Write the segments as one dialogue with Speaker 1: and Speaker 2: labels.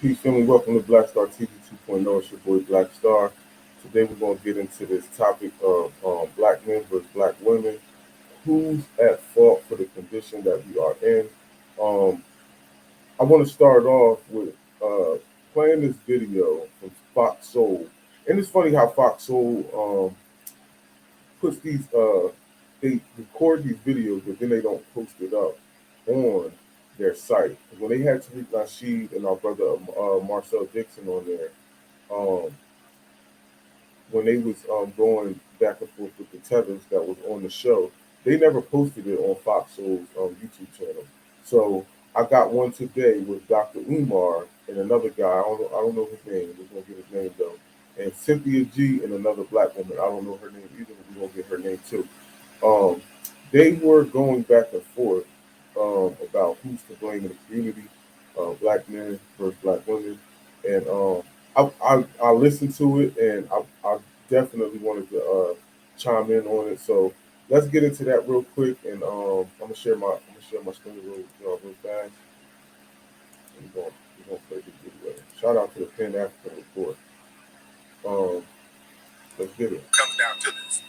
Speaker 1: Peace, family. Welcome to Black Star TV 2.0. It's your boy Black Star. Today we're going to get into this topic of black men versus black women. Who's at fault for the condition that we are in? Um, I want to start off with playing this video from Fox Soul. And it's funny how Fox Soul puts these, they record these videos, but then they don't post it up on their site. When they had Tariq Nasheed and our brother Marcel Dixon on there, um, when they was going back and forth with the tethers that was on the show, they never posted it on Fox Soul's YouTube channel. So I got one today with Dr. Umar and another guy. I don't know his name. We're gonna get his name though. And Cynthia G and another black woman. I don't know her name either. We're gonna get her name too. Um, they were going back and forth about who's to blame in the community, black men versus black women, and I listened to it, and I definitely wanted to chime in on it. So let's get into that real quick, and I'm gonna share my screen real fast. And we're gonna play this video. Shout out to the Pan African Report. Um, let's get it.
Speaker 2: Comes down to this.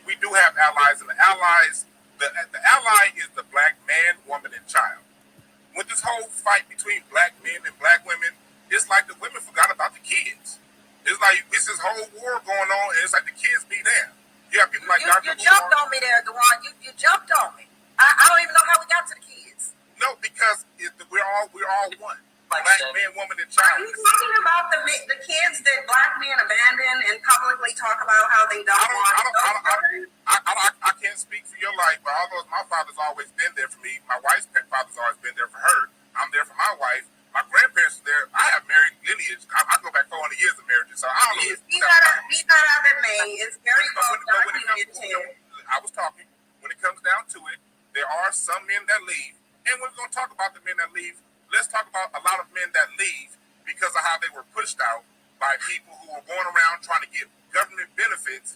Speaker 2: We do have allies, and the allies, the ally is the black man, woman, and child. With this whole fight between black men and black women, it's like the women forgot about the kids. It's like it's this whole war going on, and it's like the kids be there. You have people like Dr.
Speaker 3: You jumped on me there, Dewan. You jumped on me. I don't even know how we got to the kids.
Speaker 2: No, because we're all one. Black man, woman, and child.
Speaker 3: Are you talking about the kids that black men abandon and publicly talk about how they don't want?
Speaker 2: I can't speak for your life, but although my father's always been there for me, my wife's father's always been there for her. I'm there for my wife. My grandparents are there. I have married lineage. I go back 400 years of marriage, so I don't know.
Speaker 3: He's not out of me. It's very well documented.
Speaker 2: I was talking. When it comes down to it, there are some men that leave, and we're going to talk about the men that leave. Let's talk about a lot of men that leave because of how they were pushed out by people who were going around trying to get government benefits.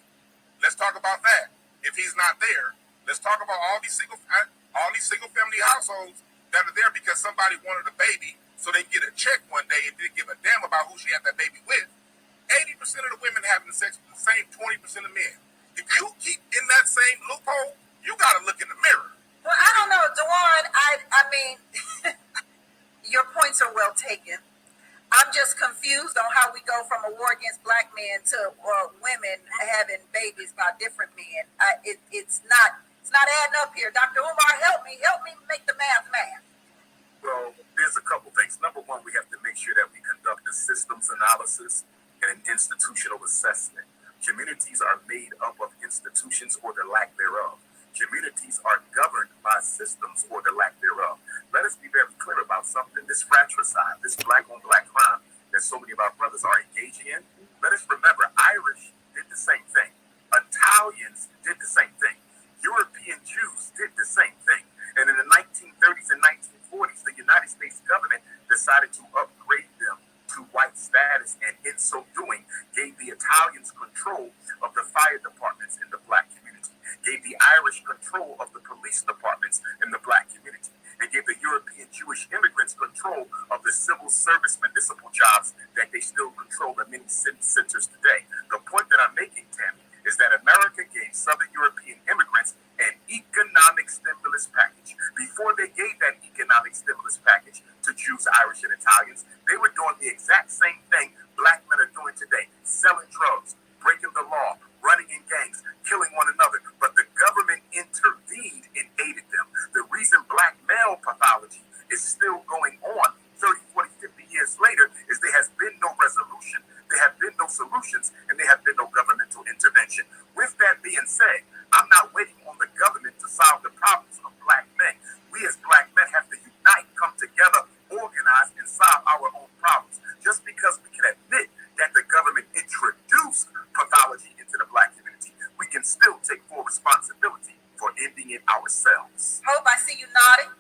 Speaker 2: Let's talk about that. If he's not there, let's talk about all these single family households that are there because somebody wanted a baby, so they get a check one day and didn't give a damn about who she had that baby with. 80% of the women having sex with the same 20% of men. If you keep in that same loophole, you got to look in the mirror.
Speaker 3: Well, I don't know, Dewan. I mean, your points are well taken. I'm just confused on how we go from a war against black men to women having babies by different men. It's not adding up here. Dr. Umar, help me make the math.
Speaker 4: Well, there's a couple things. Number one, we have to make sure that we conduct a systems analysis and an institutional assessment. Communities are made up of institutions or the lack thereof. Communities are governed by systems or the lack thereof. Let us be very clear about something. This fratricide, this black-on-black crime that so many of our brothers are engaging in, let us remember Irish did the same thing. Italians did the same thing. European Jews did the same thing. And in the 1930s and 1940s, the United States government decided to upgrade them to white status, and in so doing, gave the Italians control of the fire departments in the black community, gave the Irish control of the police departments in the black community, and gave the European Jewish immigrants control of the civil service municipal jobs that they still control in many city centers today. The point that I'm making, Tammy, is that America gave Southern European immigrants an economic stimulus package. Before they gave that economic stimulus package to Jews, Irish, and Italians, they were doing the exact same thing black men are doing today, selling drugs, breaking the law, running in gangs, killing one another. But the government intervened and aided them. The reason black male pathology is still going on 30, 40, 50 years later is there has been no resolution, there have been no solutions, and there have been no governmental intervention. With that being said, I'm not waiting on the government to solve the problems of black men. We as black men have to unite, come together, organize, and solve our own problems. Just because we can admit that the government introduced pathology into the black community, we can still take full responsibility for ending it ourselves.
Speaker 3: Hope, I see you nodding.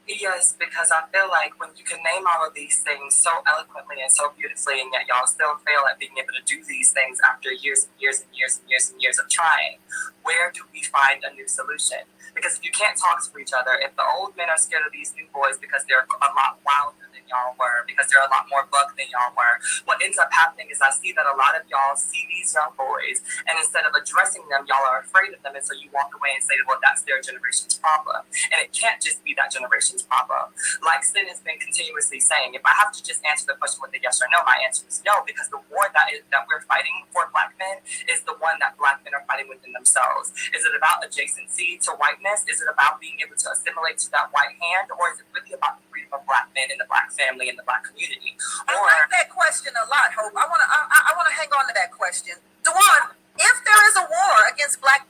Speaker 5: Yes, because I feel like when you can name all of these things so eloquently and so beautifully, and yet y'all still fail at being able to do these things after years and years and years and years and years of trying. where do we find a new solution? Because if you can't talk to each other, if the old men are scared of these new boys because they're a lot wilder than y'all were, because they're a lot more buck than y'all were, what ends up happening is I see that a lot of y'all see these young boys, and instead of addressing them, y'all are afraid of them, and so you walk away and say, well, that's their generation's problem. And it can't just be that generation's problem. Like Sin has been continuously saying, if I have to just answer the question with a yes or no, my answer is no, because the war that we're fighting for Black men is the one that Black men are fighting within themselves. Is it about adjacency to whiteness? Is it about being able to assimilate to that white hand? Or is it really about the freedom of Black men in the Black family and the Black community?
Speaker 3: I like that question a lot, Hope. I want to hang on to that question. Dewan, if there is a war against Black...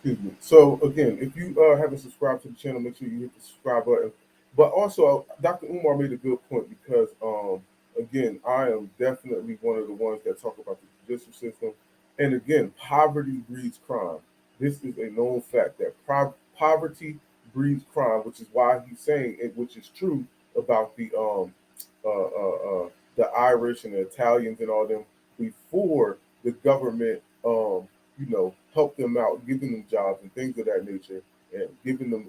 Speaker 1: Excuse me. So again, if you haven't subscribed to the channel, make sure you hit the subscribe button. But also, Dr. Umar made a good point because, again, I am definitely one of the ones that talk about the judicial system. And again, poverty breeds crime. This is a known fact that poverty breeds crime, which is why he's saying it, which is true about the Irish and the Italians and all them before the government, helped them out, giving them jobs and things of that nature, and giving them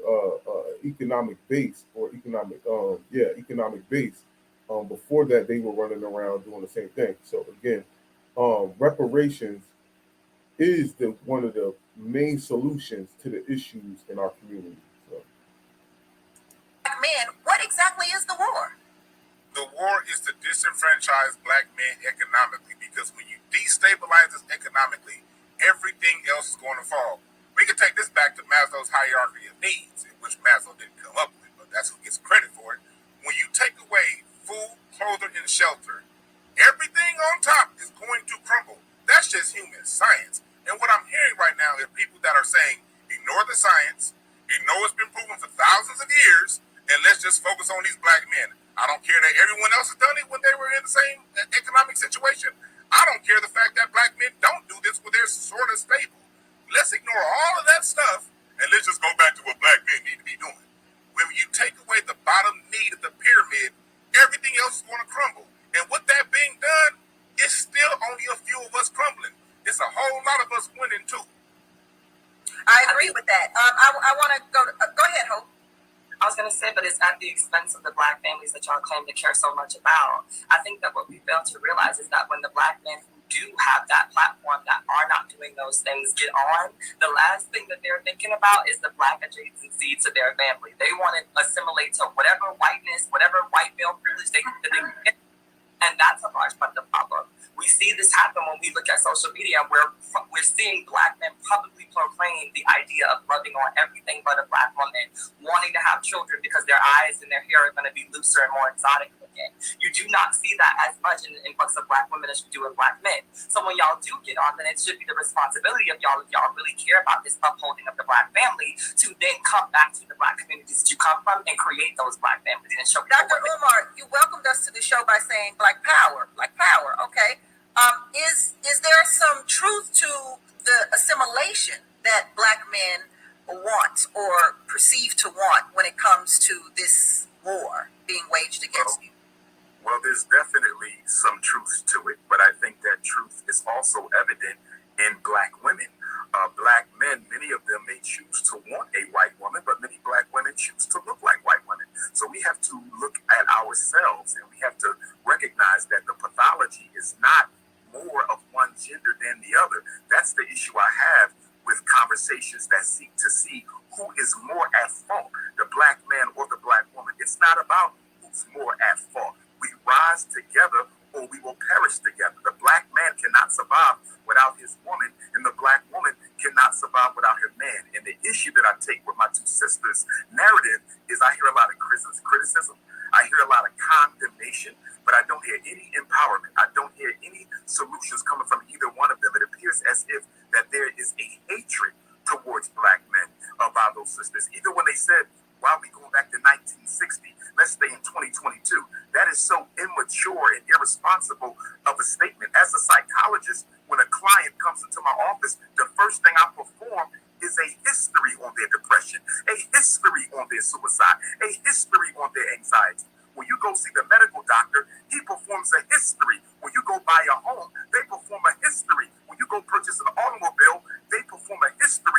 Speaker 1: economic base or economic base. Before that, they were running around doing the same thing. So again, reparations is one of the main solutions to the issues in our community. So.
Speaker 3: Men, what exactly is the war?
Speaker 2: The war is to disenfranchise Black men economically, because when you destabilize us economically, everything else is going to fall. We can take this back to Maslow's hierarchy of needs, which Maslow didn't come up with, but that's who gets credit for it. When you take away food, clothing, and shelter, everything on top is going to crumble. That's just human science. And what I'm hearing right now is people that are saying, ignore the science, ignore it's been proven for thousands of years, and let's just focus on these Black men. I don't care that everyone else has done it when they were in the same economic situation. I don't care the fact that Black men don't do this when they're sort of stable. Let's ignore all of that stuff, and let's just go back to what Black men need to be doing. When you take away the bottom need of the pyramid, everything else is going to crumble. And with that being done, it's still only a few of us crumbling. It's a whole lot of us winning too.
Speaker 3: I agree with that. I want to go ahead, Hope.
Speaker 5: I was going to say, but it's at the expense of the Black families that y'all claim to care so much about. I think that what we fail to realize is that when the Black men who do have that platform that are not doing those things get on, the last thing that they're thinking about is the Black adjacency to their family. They want to assimilate to whatever whiteness, whatever white male privilege they can get. And that's a large part of the problem. We see this happen when we look at social media, where we're seeing Black men publicly proclaim the idea of loving on everything but a Black woman, wanting to have children because their eyes and their hair are going to be looser and more exotic looking. You do not see that as much in the influx of Black women as you do with Black men. So when y'all do get on, then it should be the responsibility of y'all, if y'all really care about this upholding of the Black family, to then come back to the Black communities that you come from and create those Black families and show people.
Speaker 3: Dr. Umar, you welcomed us to the show by saying Black power. Okay. Is there some truth to the assimilation that Black men want or perceive to want when it comes to this war being waged against you?
Speaker 4: Well, there's definitely some truth to it, but I think that truth is also evident in Black women. Black men, many of them may choose to want a white woman, but many Black women choose to look like white women. So we have to look at ourselves, and we have to recognize that the pathology is not more of one gender than the other. That's the issue I have with conversations that seek to see who is more at fault, the Black man or the Black woman. It's not about who's more at fault. We rise together or we will perish together. The Black man cannot survive without his woman, and the Black woman cannot survive without her man. And the issue that I take with my two sisters' narrative is I hear a lot of criticism. I hear a lot of condemnation, but I don't hear any empowerment. I don't hear any solutions coming from either one of them. It appears as if that there is a hatred towards Black men by those sisters. Even when they said, why are we going back to 1960? Let's stay in 2022. That is so immature and irresponsible of a statement. As a psychologist, when a client comes into my office, the first thing I perform is a history on their depression, a history on their suicide, a history on their anxiety. When you go see the medical doctor, he performs a history. When you go buy a home, they perform a history. When you go purchase an automobile, they perform a history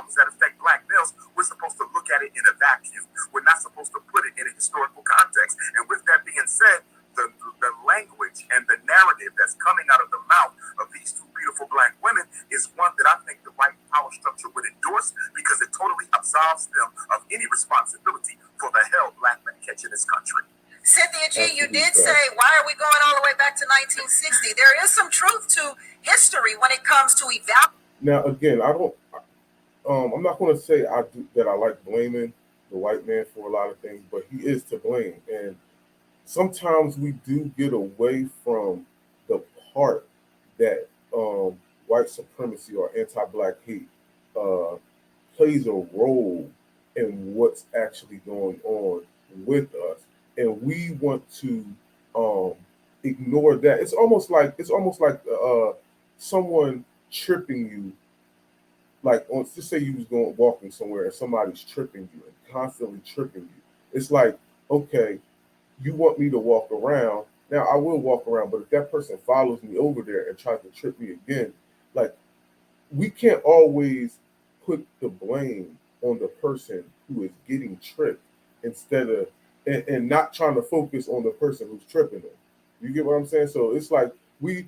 Speaker 4: problems that affect black males, we're supposed to look at it in a vacuum. We're not supposed to put it in a historical context. And with that being said, the language and the narrative that's coming out of the mouth of these two beautiful black women is one that I think the white power structure would endorse, because it totally absolves them of any responsibility for the hell black men catch in this country.
Speaker 3: Cynthia G, you did say, why are we going all the way back to 1960? There is some truth to history when it comes to evaluating.
Speaker 1: Now, again, I'm not going to say that I like blaming the white man for a lot of things, but he is to blame. And sometimes we do get away from the part that white supremacy or anti-black hate plays a role in what's actually going on with us, and we want to ignore that. It's almost like someone tripping you. Like, just say you was going walking somewhere and somebody's tripping you and constantly tripping you. It's like, okay, you want me to walk around. Now I will walk around, but if that person follows me over there and tries to trip me again, like, we can't always put the blame on the person who is getting tripped instead of and not trying to focus on the person who's tripping them. You get what I'm saying? So it's like we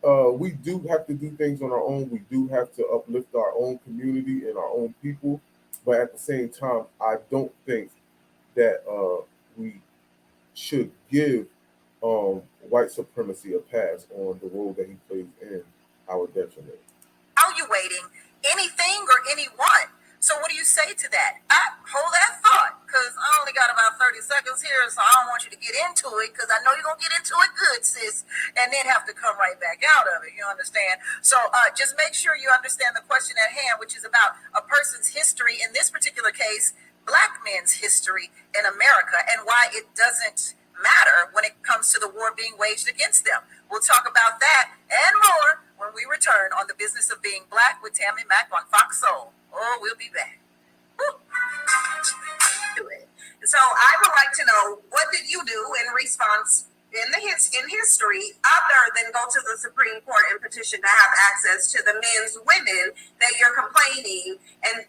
Speaker 1: do have to do things on our own. We do have to uplift our own community and our own people, but at the same time, I don't think that we should give white supremacy a pass on the role that he plays in our detriment.
Speaker 3: Evaluating anything or anyone. So what do you say to that? Hold that thought, because I only got about 30 seconds here, so I don't want you to get into it, because I know you're going to get into it good, sis, and then have to come right back out of it, you understand? So just make sure you understand the question at hand, which is about a person's history, in this particular case, black men's history in America, and why it doesn't matter when it comes to the war being waged against them. We'll talk about that and more when we return on The Business of Being Black with Tammy Mack on Fox Soul. Oh, we'll be back.
Speaker 6: So I would like to know, what did you do in response in history other than go to the Supreme Court and petition to have access to the men's women that you're complaining and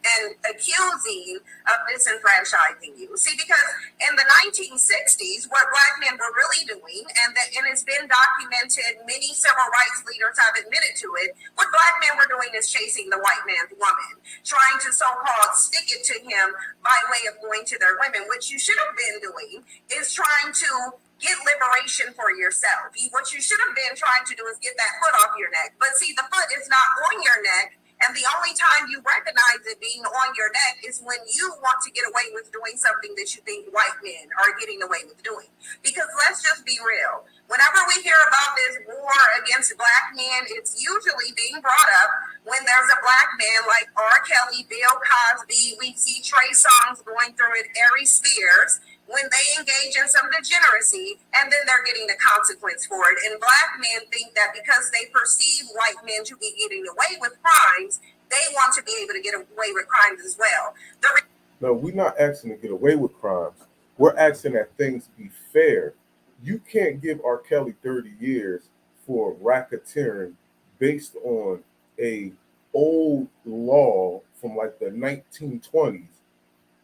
Speaker 6: accusing of disenfranchising you? See, because in the 1960s, what black men were really doing, and it's been documented, many civil rights leaders have admitted to it, what black men were doing is chasing the white man's woman, trying to so-called stick it to him by way of going to their women. What you should have been doing is trying to get liberation for yourself. What you should have been trying to do is get that foot off your neck. But see, the foot is not on your neck. And the only time you recognize it being on your neck is when you want to get away with doing something that you think white men are getting away with doing. Because let's just be real. Whenever we hear about this war against black men, it's usually being brought up when there's a black man like R. Kelly, Bill Cosby. We see Trey Songz going through it, Ari Spears, when they engage in some degeneracy, and then they're getting a consequence for it. And black men think that because they perceive white men to be getting away with crimes, they want to be able to get away with crimes as well.
Speaker 1: No, we're not asking to get away with crimes. We're asking that things be fair. You can't give R. Kelly 30 years for racketeering based on a old law from like the 1920s,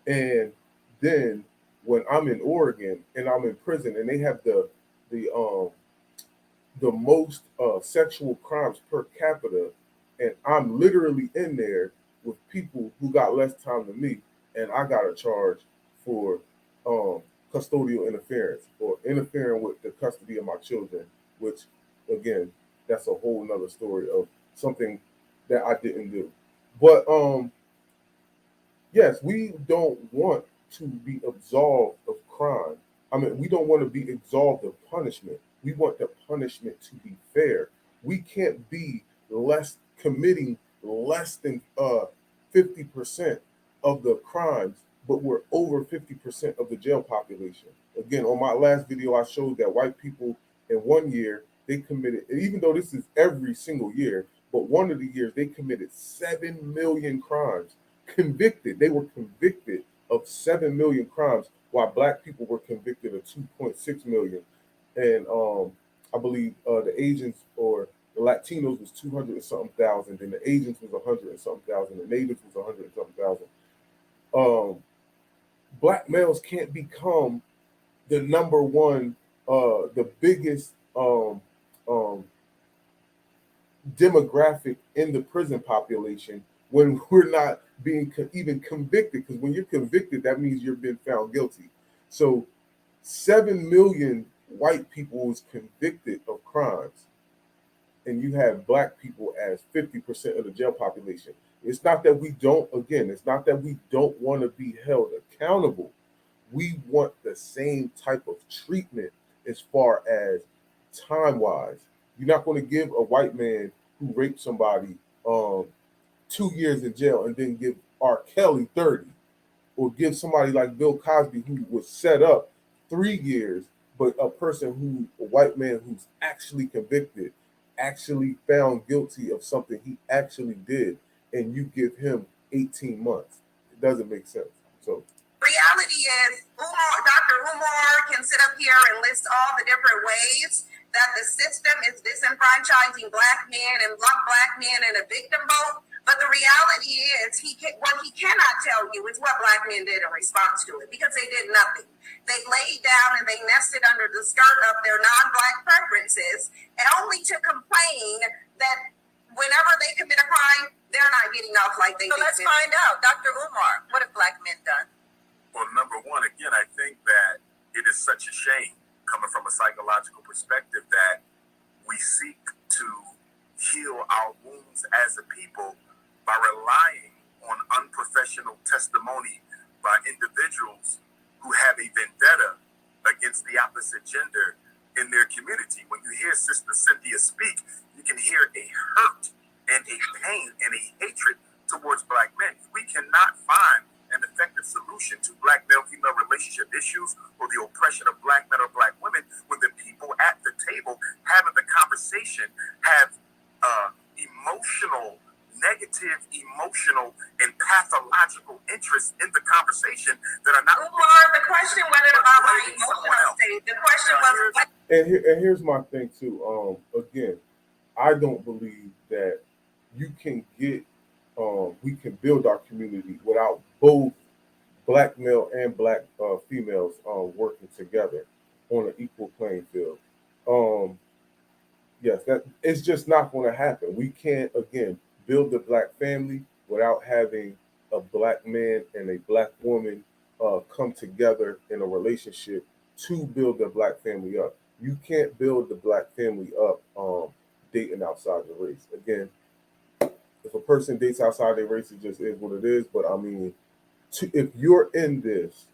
Speaker 1: and then when I'm in Oregon and I'm in prison and they have the most sexual crimes per capita, and I'm literally in there with people who got less time than me, and I got a charge for custodial interference or interfering with the custody of my children, which again, that's a whole nother story of something that I didn't do. But yes, we don't want to be absolved of crime. I mean, we don't want to be absolved of punishment. We want the punishment to be fair. We can't be committing less than 50% of the crimes, but we're over 50% of the jail population. Again, on my last video, I showed that white people in 1 year, they committed, even though this is every single year, but one of the years they committed 7 million crimes. They were convicted of 7 million crimes, while black people were convicted of 2.6 million. And I believe the Asians or The Latinos was 200 and something thousand, and the Asians was 100 and something thousand, the natives was 100 and something thousand. Black males can't become the number one, the biggest demographic in the prison population when we're not being even convicted. Because when you're convicted, that means you've been found guilty. So 7 million white people was convicted of crimes, and you have black people as 50% of the jail population. It's not that we don't, again, it's not that we don't want to be held accountable. We want the same type of treatment as far as time wise. You're not going to give a white man who raped somebody 2 years in jail and then give R. Kelly 30, or give somebody like Bill Cosby who was set up 3 years, but a white man who's actually convicted, actually found guilty of something he actually did, and you give him 18 months. It doesn't make sense. So
Speaker 6: reality is, Dr. Umar can sit up here and list all the different ways that the system is disenfranchising black men and black men in a victim vote. But the reality is, what he cannot tell you is what black men did in response to it, because they did nothing. They laid down and they nested under the skirt of their non-black preferences, and only to complain that whenever they commit a crime, they're not getting off like they did.
Speaker 3: So let's find out, Dr. Umar, what have black men done?
Speaker 4: Well, number one, again, I think that it is such a shame, coming from a psychological perspective, that we seek to heal our wounds as a people by relying on unprofessional testimony by individuals who have a vendetta against the opposite gender in their community. When you hear Sister Cynthia speak, you can hear a hurt and a pain and a hatred towards black men. We cannot find an effective solution to black male-female relationship issues or the oppression of black men or black women when the people at the table having the conversation have negative, emotional, and pathological interests in the conversation that are not.
Speaker 6: Umar, the question wasn't about my emotional state. The question was.
Speaker 1: And here's my thing too. Again, I don't believe that you can get. We can build our community without both black male and black females working together on an equal playing field. Yes, that it's just not going to happen. We can't, again, build a black family without having a black man and a black woman come together in a relationship to build the black family up. You can't build the black family up dating outside the race. Again, if a person dates outside their race, it just is what it is. But I mean, if you're in this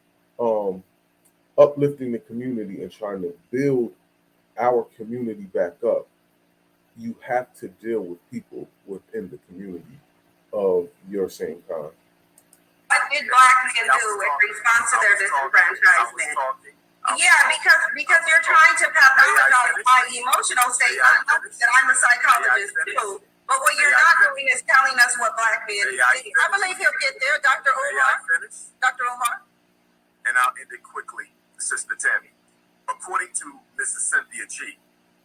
Speaker 1: uplifting the community and trying to build our community back up, you have to deal with people within the community of your same kind.
Speaker 6: What did black men do in response to their disenfranchisement? Yeah, because you're trying to pathologize my emotional state. I'm a psychologist too. But what you're not doing is telling us what black men do.
Speaker 3: I believe he'll get there, Dr. Umar. Dr. Umar.
Speaker 4: And I'll end it quickly, Sister Tammy. According to Mrs. Cynthia G.,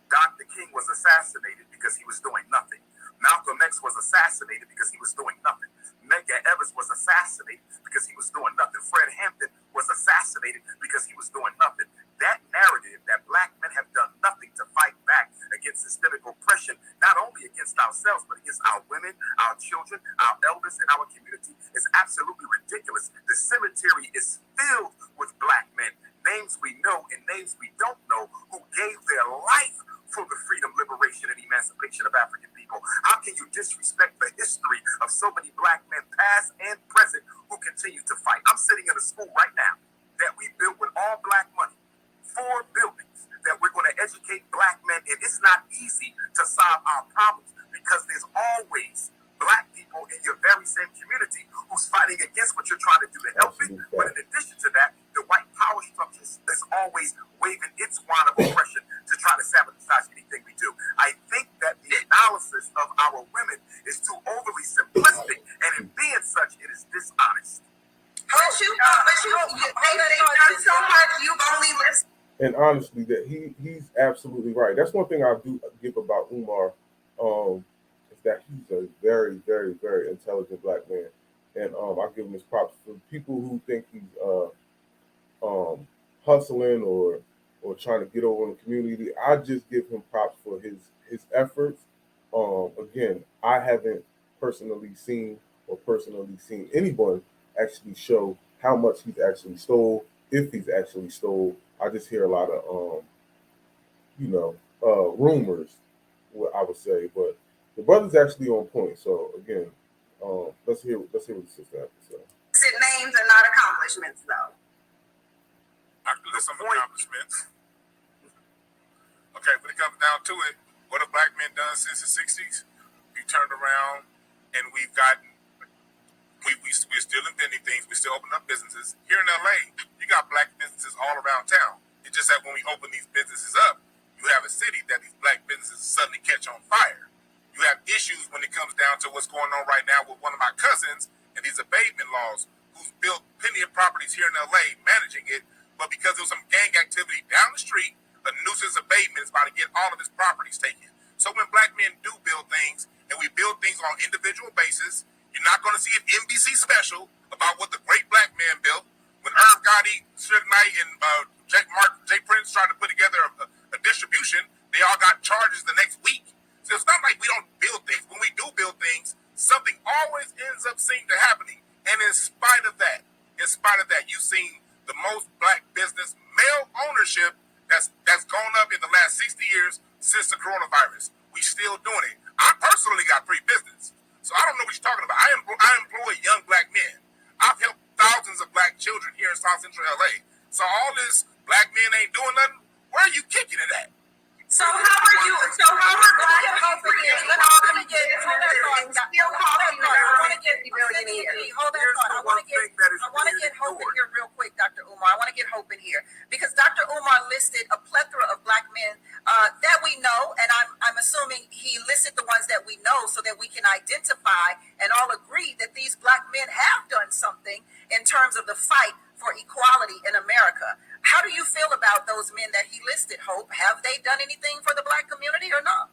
Speaker 4: Dr. King was assassinated because he was doing nothing. Malcolm X was assassinated because he was doing nothing. Medgar Evers was assassinated because he was doing nothing. Fred Hampton was assassinated because he was doing nothing. That narrative that black men have done nothing to fight back against systemic oppression, not only against ourselves, but against our women, our children, our elders, and our community, is absolutely ridiculous. The cemetery is filled with black men, names we know and names we don't know, who gave their life for the freedom, liberation, and emancipation of African people. How can you disrespect the history of so many black men, past and present, who continue to fight? I'm sitting in a school right now that we built with all black money, 4 buildings that we're going to educate black men in. It's not easy to solve our problems because there's always black people in your very same community who's fighting against what you're trying to do to help it. But in addition to that, the white power structure is always waving its wand of oppression to try to sabotage anything we do. I think that the analysis of our women is too overly simplistic, and in being such, it is dishonest.
Speaker 6: They've done so much. You've only listened.
Speaker 1: And honestly, that he's absolutely right. That's one thing I do give about Umar is that he's a very, very, very intelligent black man, and I give him his props. For people who think he's hustling or trying to get over in the community, I just give him props for his efforts. Again, I haven't personally seen anyone actually show how much he's actually stole, if he's actually stole. I just hear a lot of rumors, what I would say, but the brother's actually on point. So again, let's hear what the sister has to say.
Speaker 6: Names are not accomplishments, though.
Speaker 2: I can list some accomplishments. Okay, when it comes down to it, what have black men done since the 60s? We turned around and we're still inventing things. We still open up businesses. Here in LA, you got black businesses all around town. It's just that when we open these businesses up, you have a city that these black businesses suddenly catch on fire. You have issues when it comes down to what's going on right now with one of my cousins and these abatement laws, who's built plenty of properties here in LA, managing it, but because there was some gang activity down the street, a nuisance abatement is about to get all of his properties taken. So when black men do build things, and we build things on individual basis, you're not going to see an NBC special about what the great black man built. When Irv Gotti, Suge Knight, and Jay Prince tried to put together a distribution, they all got charges the next week. So it's not like we don't build things. When we do build things, something always ends up seeming to happening. And in spite of that, you've seen the most black business male ownership that's gone up in the last 60 years since the coronavirus. We still doing it. I personally got 3 business. So I don't know what you're talking about. I employ young black men. I've helped thousands of black children here in South Central LA. So all this black men ain't doing nothing, where are you kicking it at?
Speaker 6: So how are black men still
Speaker 3: Hold that thought. I want to get Hope in here real quick, Dr. Umar. I want to get Hope in here because Dr. Umar listed a plethora of black men that we know, and I'm assuming he listed the ones that we know so that we can identify and all agree that these black men have done something in terms of the fight for equality in America. How do you feel about those men that he listed, Hope? Have they done anything for the black community or not?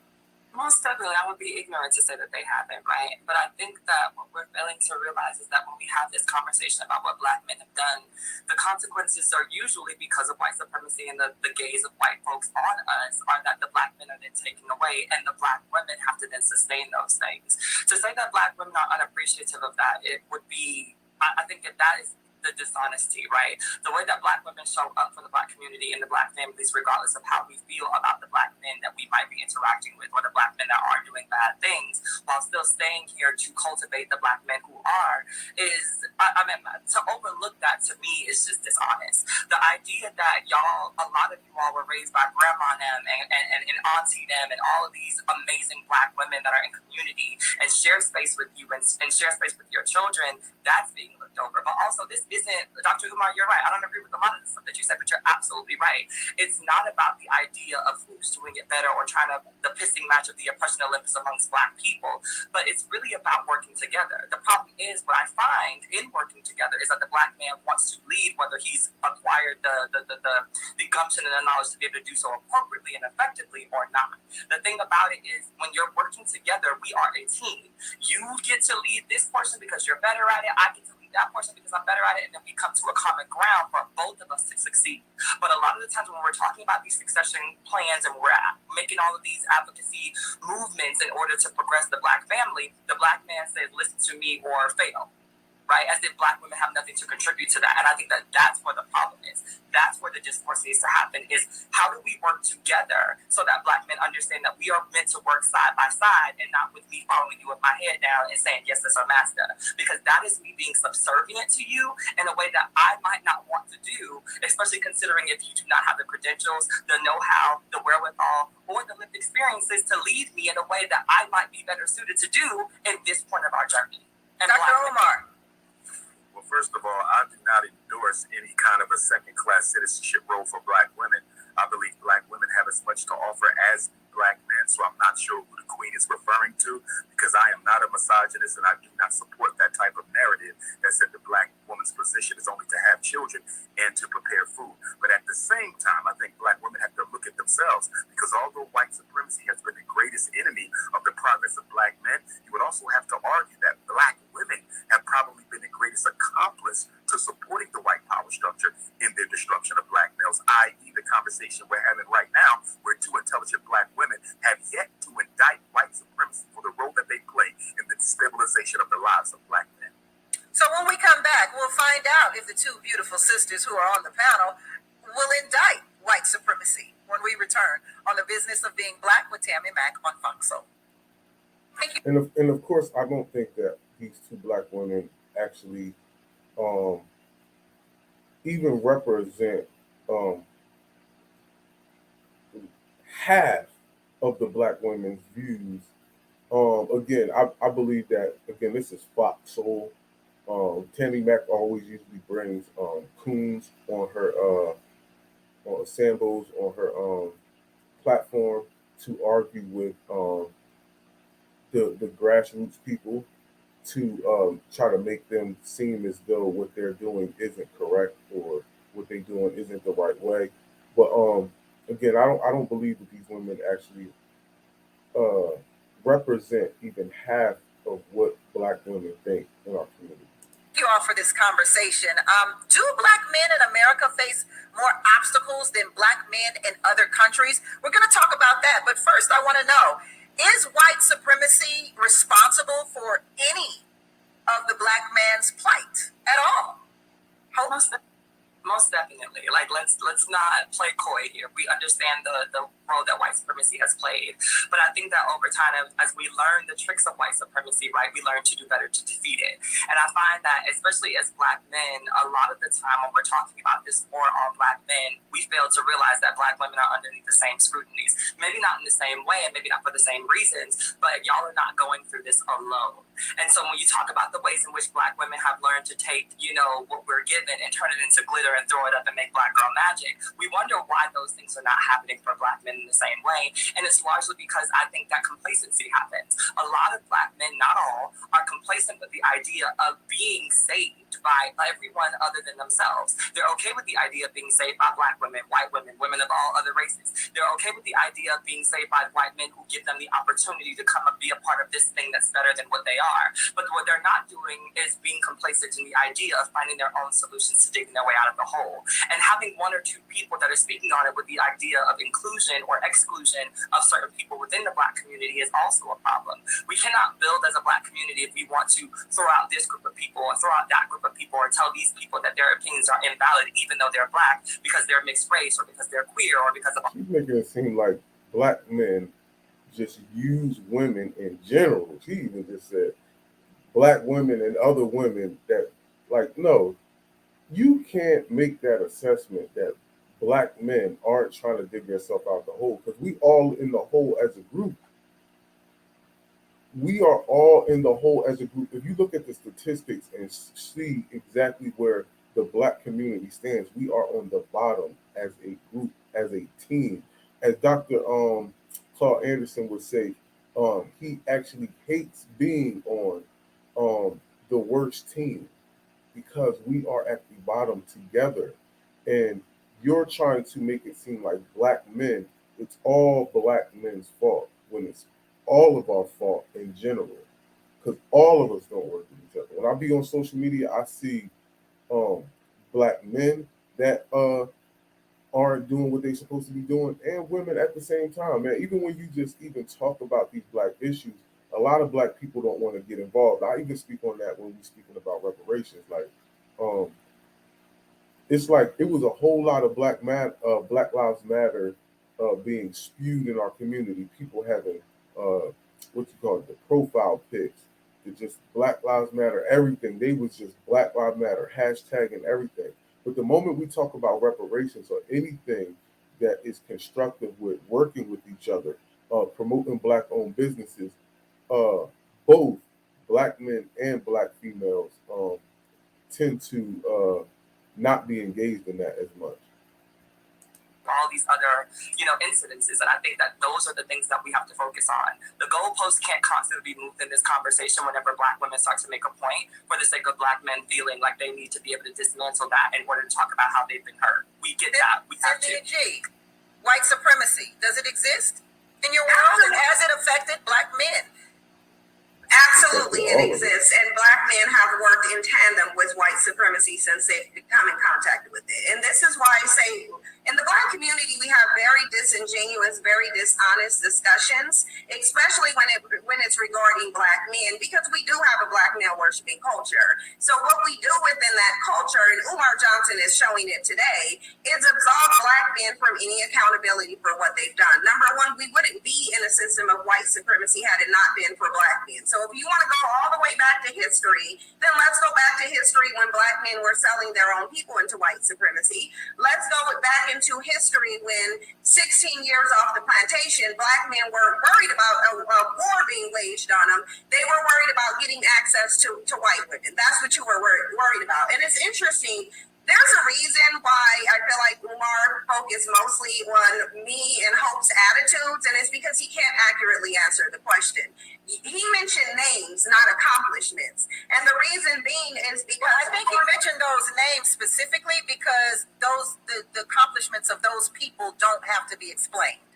Speaker 5: Most definitely, I would be ignorant to say that they haven't, right? But I think that what we're failing to realize is that when we have this conversation about what black men have done, the consequences are usually because of white supremacy and the gaze of white folks on us are that the black men are then taken away and the black women have to then sustain those things. To say that black women are unappreciative of that, it would be, I think that is the dishonesty, right? The way that black women show up for the black community and the black families, regardless of how we feel about the black men that we might be interacting with or the black men that are doing bad things, while still staying here to cultivate the black men who are, is, I mean, to overlook that to me is just dishonest. The idea that a lot of you all were raised by grandma them and auntie them and all of these amazing black women that are in community and share space with you and share space with your children, that's being looked over. But also, this isn't, Dr. Umar, you're right. I don't agree with a lot of the stuff that you said, but you're absolutely right. It's not about the idea of who's doing it better or trying to, the pissing match of the oppression Olympus amongst black people, but it's really about working together. The problem is, what I find in working together is that the black man wants to lead, whether he's acquired the gumption and the knowledge to be able to do so appropriately and effectively or not. The thing about it is, when you're working together, we are a team. You get to lead this portion because you're better at it. I get to lead that portion because I'm better at it, and then we come to a common ground for both of us to succeed. But a lot of the times when we're talking about these succession plans and we're making all of these advocacy movements in order to progress the black family, the black man says, listen to me or fail. Right? As if black women have nothing to contribute to that. And I think that that's where the problem is. That's where the discourse needs to happen, is how do we work together so that black men understand that we are meant to work side by side and not with me following you with my head down and saying, yes, that's our master. Because that is me being subservient to you in a way that I might not want to do, especially considering if you do not have the credentials, the know-how, the wherewithal, or the lived experiences to lead me in a way that I might be better suited to do in this point of our journey. And
Speaker 3: Dr. Umar.
Speaker 4: Well, first of all, I do not endorse any kind of a second-class citizenship role for black women. I believe black women have as much to offer as black men, so I'm not sure who the queen is referring to, because I am not a misogynist and I do not support that type of narrative that said the black woman's position is only to have children and to prepare food. But at the same time, I think black women have to look at themselves, because although white supremacy has been the greatest enemy of the accomplice to supporting the white power structure in their destruction of black males, i.e. the conversation we're having right now, where two intelligent black women have yet to indict white supremacy for the role that they play in the destabilization of the lives of black men.
Speaker 3: So when we come back, we'll find out if the two beautiful sisters who are on the panel will indict white supremacy when we return on The Business of Being Black with Tammy Mack on Fox Soul. Thank you.
Speaker 1: And of course, I don't think that these two black women actually even represent half of the black women's views. Again, I believe that, again, this is Fox Soul. Tammy Mack always usually brings coons on her Sambos on her platform to argue with the grassroots people, to try to make them seem as though what they're doing isn't correct or what they're doing isn't the right way. But again, I don't believe that these women actually represent even half of what black women think in our community.
Speaker 3: Thank you all for this conversation. Do black men in America face more obstacles than black men in other countries? We're going to talk about that. But first, I want to know, is white supremacy responsible for any of the black man's plight at all?
Speaker 5: Most definitely. Like, let's not play coy here. We understand the role that white supremacy has played. But I think that over time, as we learn the tricks of white supremacy, right, we learn to do better to defeat it. And I find that, especially as black men, a lot of the time when we're talking about this war on black men, we fail to realize that black women are underneath the same scrutinies. Maybe not in the same way and maybe not for the same reasons, but y'all are not going through this alone. And so when you talk about the ways in which black women have learned to take, what we're given and turn it into glitter and throw it up and make black girl magic, we wonder why those things are not happening for black men in the same way. And it's largely because I think that complacency happens. A lot of black men, not all, are complacent with the idea of being saved by everyone other than themselves. They're okay with the idea of being saved by black women, white women, women of all other races. They're okay with the idea of being saved by white men who give them the opportunity to come and be a part of this thing that's better than what they are. But what they're not doing is being complacent in the idea of finding their own solutions to digging their way out of the hole. And having one or two people that are speaking on it with the idea of inclusion or exclusion of certain people within the black community is also a problem. We cannot build as a black community if we want to throw out this group of people or throw out that group of people or tell these people that their opinions are invalid even though they're black because they're mixed race or because they're queer or because of...
Speaker 1: She's making it seem like black men just use women in general. She even just said black women and other women that, like, no, you can't make that assessment that black men aren't trying to dig themselves out the hole, because we all in the hole as a group. We are all in the hole as a group. If you look at the statistics and see exactly where the black community stands, we are on the bottom as a group, as a team. As Dr. Claude Anderson would say, he actually hates being on the worst team, because we are at the bottom together. And you're trying to make it seem like black men, it's all black men's fault, when it's all of our fault in general, because all of us don't work with each other. When I be on social media, I see black men that aren't doing what they're supposed to be doing, and women at the same time, man. Even when you just even talk about these black issues, a lot of black people don't want to get involved. I even speak on that when we're speaking about reparations. Like, it's like it was a whole lot of Black Lives Matter being spewed in our community. People having the profile pics, that just Black Lives Matter, everything. They was just Black Lives Matter, hashtagging everything. But the moment we talk about reparations or anything that is constructive with working with each other, promoting black-owned businesses, both black men and black females tend to not be engaged in that as much.
Speaker 5: All these other, incidences, and I think that those are the things that we have to focus on. The goalposts can't constantly be moved in this conversation whenever black women start to make a point for the sake of black men feeling like they need to be able to dismantle that in order to talk about how they've been hurt. We get that. We have to.
Speaker 3: White supremacy, does it exist in your world, and has it affected black men?
Speaker 6: Absolutely, it exists, and black men have worked in tandem with white supremacy supremacy since they've come in contact with it. And this is why I say in the Black community, we have very disingenuous, very dishonest discussions, especially when it's regarding Black men, because we do have a Black male worshiping culture. So what we do within that culture, and Umar Johnson is showing it today, is absolve Black men from any accountability for what they've done. Number one, we wouldn't be in a system of white supremacy had it not been for Black men. So if you want to go all the way back to history, then let's go back to history when Black men were selling their own people into white supremacy. Let's go back into history when 16 years off the plantation, Black men were worried about a war being waged on them. They were worried about getting access to white women. That's what you were worried about. And it's interesting. There's a reason why I feel like Umar focused mostly on me and Hope's attitudes, and it's because he can't accurately answer the question. He mentioned names, not accomplishments. And the reason being is because
Speaker 3: I think he mentioned those names specifically because the accomplishments of those people don't have to be explained.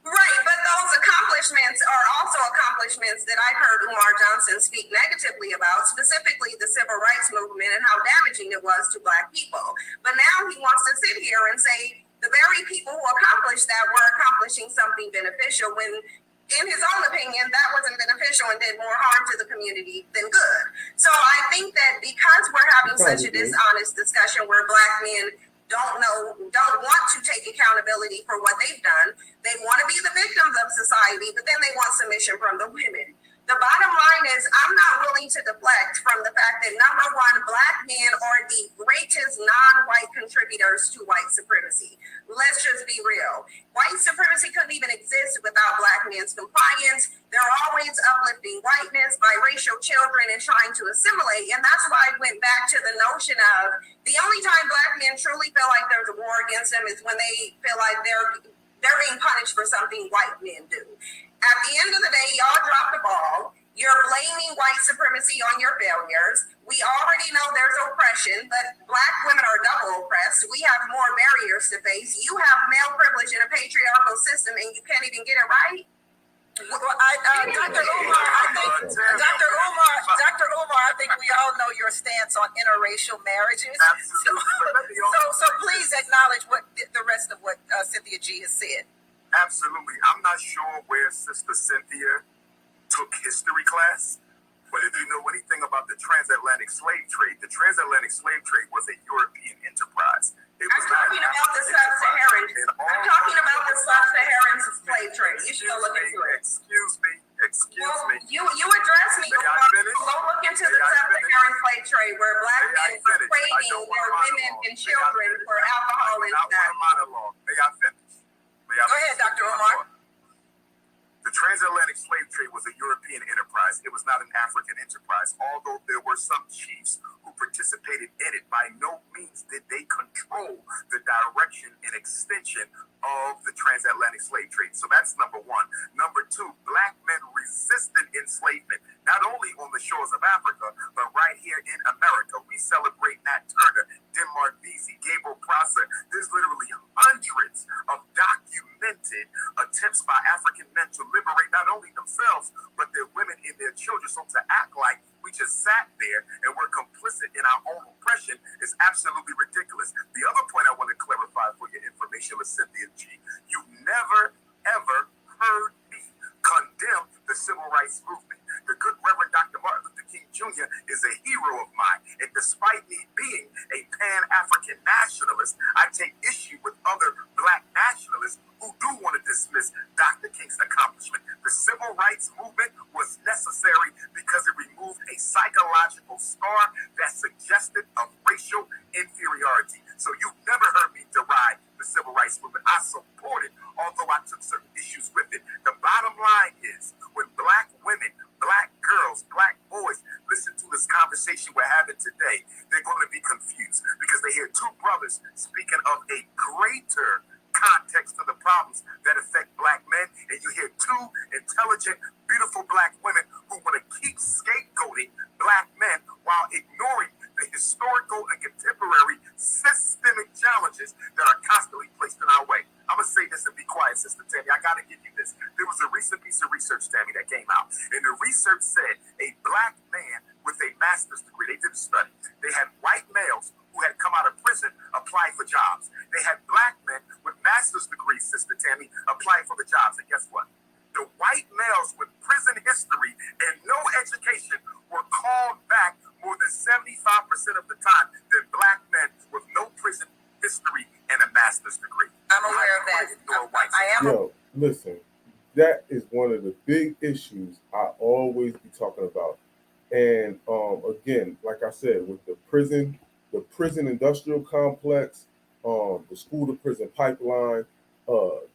Speaker 6: Right, but those accomplishments are also accomplishments that I've heard Umar Johnson speak negatively about, specifically the civil rights movement and how damaging it was to Black people. But now he wants to sit here and say the very people who accomplished that were accomplishing something beneficial when, in his own opinion, that wasn't beneficial and did more harm to the community than good. So I think that because we're having such a dishonest discussion where Black men don't want to take accountability for what they've done. They want to be the victims of society, but then they want submission from the women. The bottom line is I'm not willing to deflect from the fact that, number one, Black men are the greatest non-white contributors to white supremacy. Let's just be real. White supremacy couldn't even exist without Black men's compliance. They're always uplifting whiteness, biracial children, and trying to assimilate. And that's why I went back to the notion of the only time Black men truly feel like there's a war against them is when they feel like they're being punished for something white men do. At the end of the day, y'all dropped the ball. You're blaming white supremacy on your failures. We already know there's oppression, but Black women are double oppressed. We have more barriers to face. You have male privilege in a patriarchal system, and you can't even get it right.
Speaker 3: Dr. Umar, I think we all know your stance on interracial marriages. So please acknowledge what the rest of what Cynthia G has said.
Speaker 4: Absolutely. I'm not sure where Sister Cynthia took history class, but if you know anything about the transatlantic slave trade, the transatlantic slave trade was a European enterprise.
Speaker 6: I'm talking about the sub-Saharan. I'm talking about the sub-Saharan slave trade. You should go look into it.
Speaker 4: Excuse me.
Speaker 6: You address me. Go look into the sub-Saharan slave trade where Black men were trading their women and children for alcohol and stuff.
Speaker 4: May I finish?
Speaker 3: Go ahead, Dr. Umar.
Speaker 4: The transatlantic slave trade was a European enterprise. It was not an African enterprise. Although there were some chiefs who participated in it, by no means did they control the direction and extension of the transatlantic slave trade. So that's number one. Number two, Black men resisted enslavement, not only on the shores of Africa, but right here in America. We celebrate Nat Turner, Denmark Vesey, Gabriel Prosser. There's literally hundreds of documented attempts by African men to liberate not only themselves, but their women and their children. So to act like we just sat there and we're complicit in our own oppression is absolutely ridiculous. The other point I want to clarify for your information with Cynthia G, you've never, ever heard me condemn the civil rights movement. The good Reverend Dr. Martin Luther King Jr. is a hero of mine, and despite me being a Pan-African nationalist, I take issue with other Black nationalists who do want to dismiss Dr. King's accomplishment. The civil rights movement was necessary because it removed a psychological scar that suggested of racial inferiority. So you've never heard me deride the civil rights movement. I support it, although I took certain issues with it. The bottom line is, when Black women, Black girls, Black boys listen to this conversation we're having today, they're going to be confused because they hear two brothers speaking of a greater context to the problems that affect Black men, and you hear two intelligent, beautiful Black women who want to keep scapegoating Black men while ignoring the historical and contemporary systemic challenges that are constantly placed in our way. I'm going to say this and be quiet, Sister Tammy. I got to give you this. There was a recent piece of research, Tammy, that came out, and the research said a Black man with a master's degree, they did a study. They had white males who had come out of prison apply for jobs. They had black men with master's degrees, Sister Tammy, applying for the jobs. And guess what? The white males with prison history and no education were called back more than 75% of the time than black men with no prison history and a master's degree.
Speaker 3: I'm aware of that. I am.
Speaker 1: Yo, listen, that is one of the big issues I always be talking about. And again, like I said, with the prison industrial complex, the school to prison pipeline,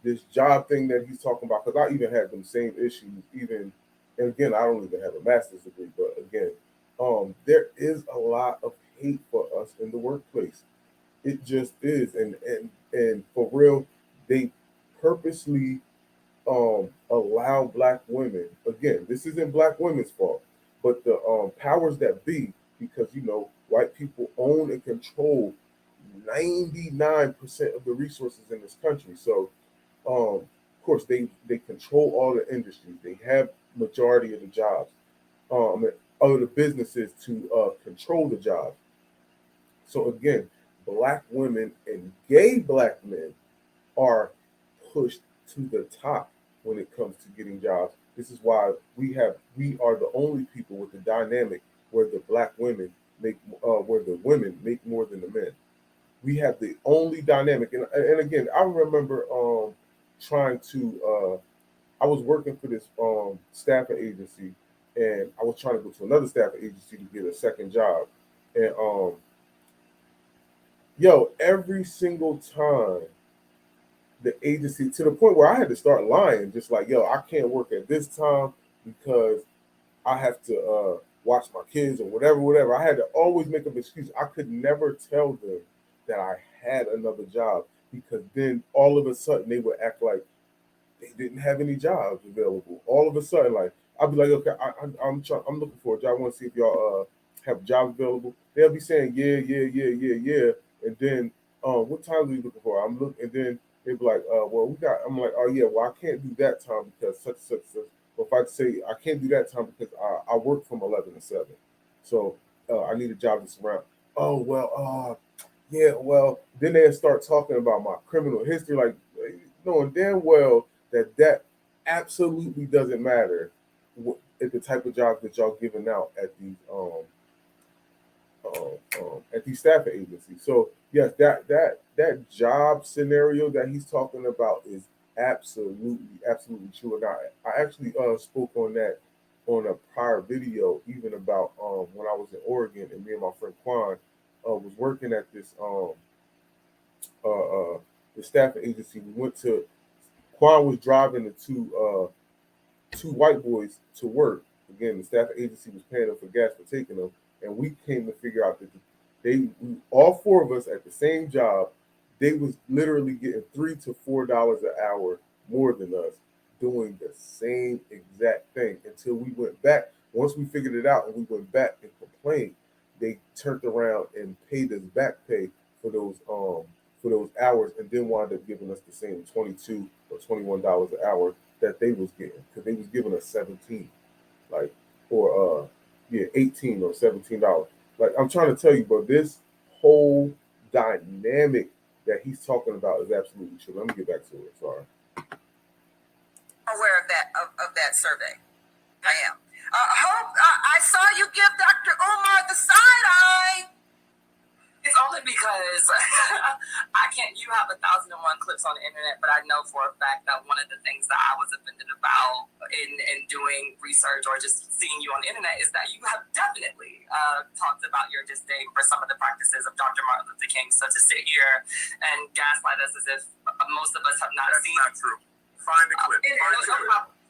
Speaker 1: this job thing that he's talking about, because I even had them same issues, even, and again, I don't even have a master's degree, but again, there is a lot of hate for us in the workplace. It just is, and for real, they purposely allow black women. Again, this isn't black women's fault, but the powers that be, because white people own and control 99% of the resources in this country. So, of course, they control all the industries. They have majority of the jobs, other the businesses to control the jobs. So again, black women and gay black men are pushed to the top when it comes to getting jobs. This is why we are the only people with the dynamic where the black women where the women make more than the men. We have the only dynamic, and again, I remember trying to. I was working for this staffing agency, and I was trying to go to another staffing agency to get a second job, and every single time the agency, to the point where I had to start lying, just like, I can't work at this time because I have to watch my kids or whatever. I had to always make up excuses. I could never tell them that I had another job, because then all of a sudden they would act like they didn't have any jobs available. All of a sudden, like, I'll be like, okay, I'm looking for a job. I want to see if y'all have jobs available. They'll be saying, yeah. And then, what times are you looking for? I'm looking, and then they'd be like, well, we got. I'm like, oh yeah, well, I can't do that time because such. But if I say I can't do that time because I work from 11 to 7, so I need a job that's around. Oh well, yeah, well, then they start talking about my criminal history, like knowing damn well that absolutely doesn't matter at the type of jobs that y'all giving out at these staffing agencies. So yes, that job scenario that he's talking about is absolutely true. And I actually spoke on that on a prior video, even about when I was in Oregon, and me and my friend Quan was working at this the staffing agency. We went to Quan was driving the two white boys to work. Again, the staffing agency was paying them for gas for taking them, and we came to figure out that all four of us at the same job, they was literally getting $3 to $4 an hour more than us, doing the same exact thing, until we went back. Once we figured it out and we went back and complained, they turned around and paid us back pay for those hours, and then wound up giving us the same $22 or $21 an hour that they was getting, because they was giving us 17, like, or 18 or $17. Like, I'm trying to tell you, bro, this whole dynamic that he's talking about is absolutely true. Let me get back to it. Sorry.
Speaker 3: Aware of that survey. I am. Hope, I saw you give Dr. Umar the side eye.
Speaker 5: It's only because I can't. You have 1,001 clips on the internet, but I know for a fact that one of the things that I was offended about in doing research or just seeing you on the internet is that you have definitely talked about your disdain for some of the practices of Dr. Martin Luther King. So to sit here and gaslight us as if most of us have not seen.
Speaker 4: That's not true. Find the clip.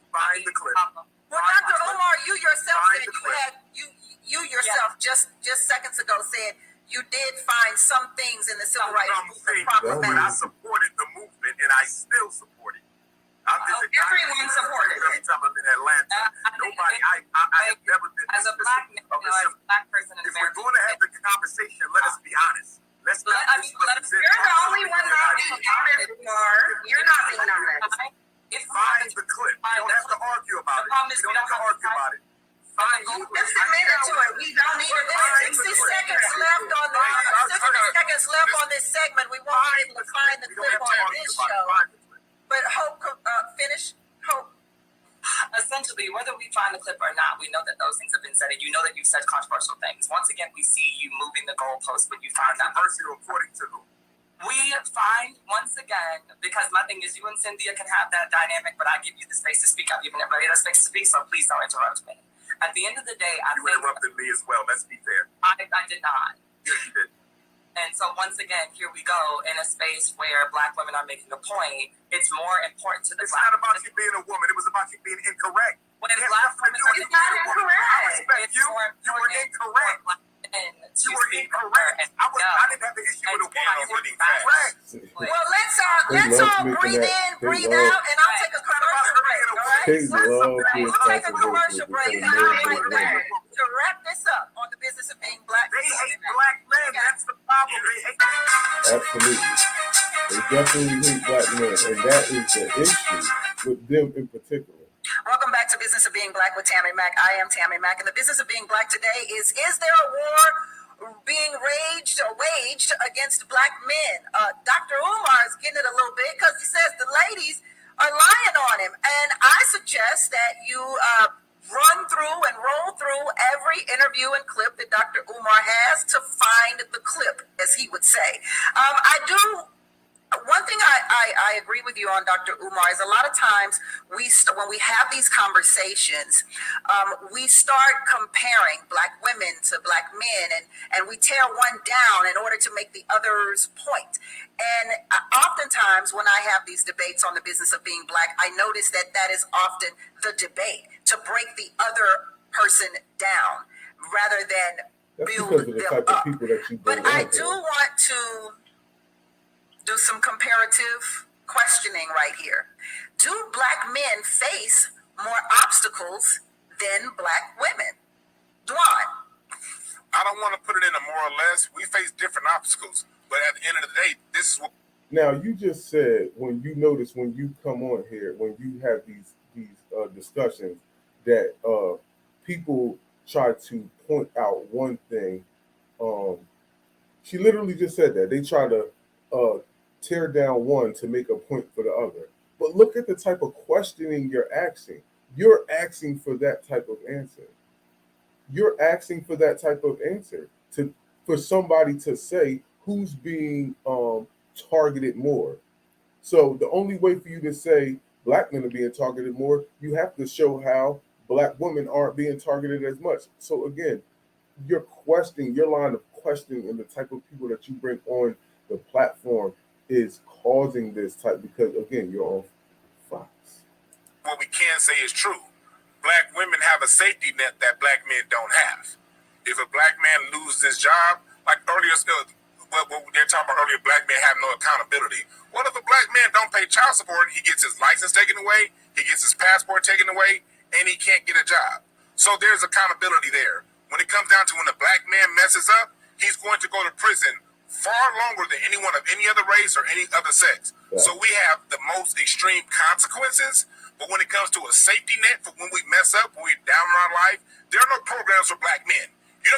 Speaker 4: Find the clip.
Speaker 3: Well, Dr. Umar, you yourself said you yourself just seconds ago said you did find some things in the civil rights movement problematic.
Speaker 4: But I supported the movement, and I still support it.
Speaker 5: Everyone supported it.
Speaker 4: Every time I'm in Atlanta, nobody. I have never been.
Speaker 5: As a black man, as a black person in
Speaker 4: If
Speaker 5: America,
Speaker 4: we're going to have the conversation, let us be honest. Let's not.
Speaker 6: You're the only one not being honest, Umar. You're not being honest.
Speaker 4: Find the clip. We don't have to argue about it. We don't have to argue about it. Find the clip.
Speaker 6: Just admit it to it. We don't need to find
Speaker 3: 60
Speaker 6: the
Speaker 3: clip on this segment. We won't be able to find the clip on this show. But Hope, finish. Hope.
Speaker 5: Essentially, whether we find the clip or not, we know that those things have been said, and you know that you've said controversial things. Once again, we see you moving the goalpost when you find that.
Speaker 4: Controversial according to who?
Speaker 5: We find, once again, because my thing is you and Cynthia can have that dynamic, but I give you the space to speak. I've given everybody the space to speak, so please don't interrupt me. At the end of the day,
Speaker 4: you interrupted me as well. Let's be fair.
Speaker 5: I did not.
Speaker 4: Yes, you did.
Speaker 5: And so once again, here we go in a space where Black women are making a point. It's more important to the
Speaker 4: It's
Speaker 5: Black
Speaker 4: not about
Speaker 5: women.
Speaker 4: you being a woman. It was about you being incorrect.
Speaker 5: When Black women are
Speaker 6: It's not incorrect.
Speaker 4: I respect you. You were incorrect. You were incorrect. I didn't have the issue with a woman. You were incorrect.
Speaker 3: Well, let's all breathe in, breathe out, and I'll take a commercial break. All right? We'll take a commercial break, and I'll be right back to wrap this up on the business of being Black.
Speaker 4: They hate black men. That's the problem. They hate.
Speaker 1: Absolutely. They definitely hate black men, and that is the issue with them in particular.
Speaker 3: Welcome back to Business of Being Black with Tammy Mack. I am Tammy Mack, and the business of being Black today is there a war being waged against Black men? Dr. Umar is getting it a little bit because he says the ladies are lying on him, and I suggest that you run through and roll through every interview and clip that Dr. Umar has to find the clip, as he would say. One thing I agree with you on, Dr. Umar, is a lot of times when we have these conversations, we start comparing Black women to Black men, and we tear one down in order to make the other's point. And oftentimes when I have these debates on the business of being Black, I notice that is often the debate, to break the other person down rather than build them up. But I do want to do some comparative questioning right here. Do Black men face more obstacles than Black women? Duan.
Speaker 2: I don't want to put it in a more or less. We face different obstacles, but at the end of the day, this is what.
Speaker 1: Now, you just said when you notice when you come on here, when you have these discussions, that people try to point out one thing. She literally just said that they try to tear down one to make a point for the other. But look at the type of questioning you're asking. You're asking for that type of answer. You're asking for that type of answer for somebody to say who's being targeted more. So the only way for you to say Black men are being targeted more, you have to show how Black women aren't being targeted as much. So again, your line of questioning and the type of people that you bring on the platform is causing this type, because again, you're on Fox.
Speaker 2: What we can say is true. Black women have a safety net that Black men don't have. If a Black man loses his job, like earlier, what they're talking about earlier, Black men have no accountability. What if a Black man don't pay child support? He gets his license taken away, he gets his passport taken away, and he can't get a job. So there's accountability there. When it comes down to when a Black man messes up, he's going to go to prison far longer than anyone of any other race or any other sex. Yeah. So we have the most extreme consequences, but when it comes to a safety net for when we mess up, when we're down in our life, there are no programs for Black men.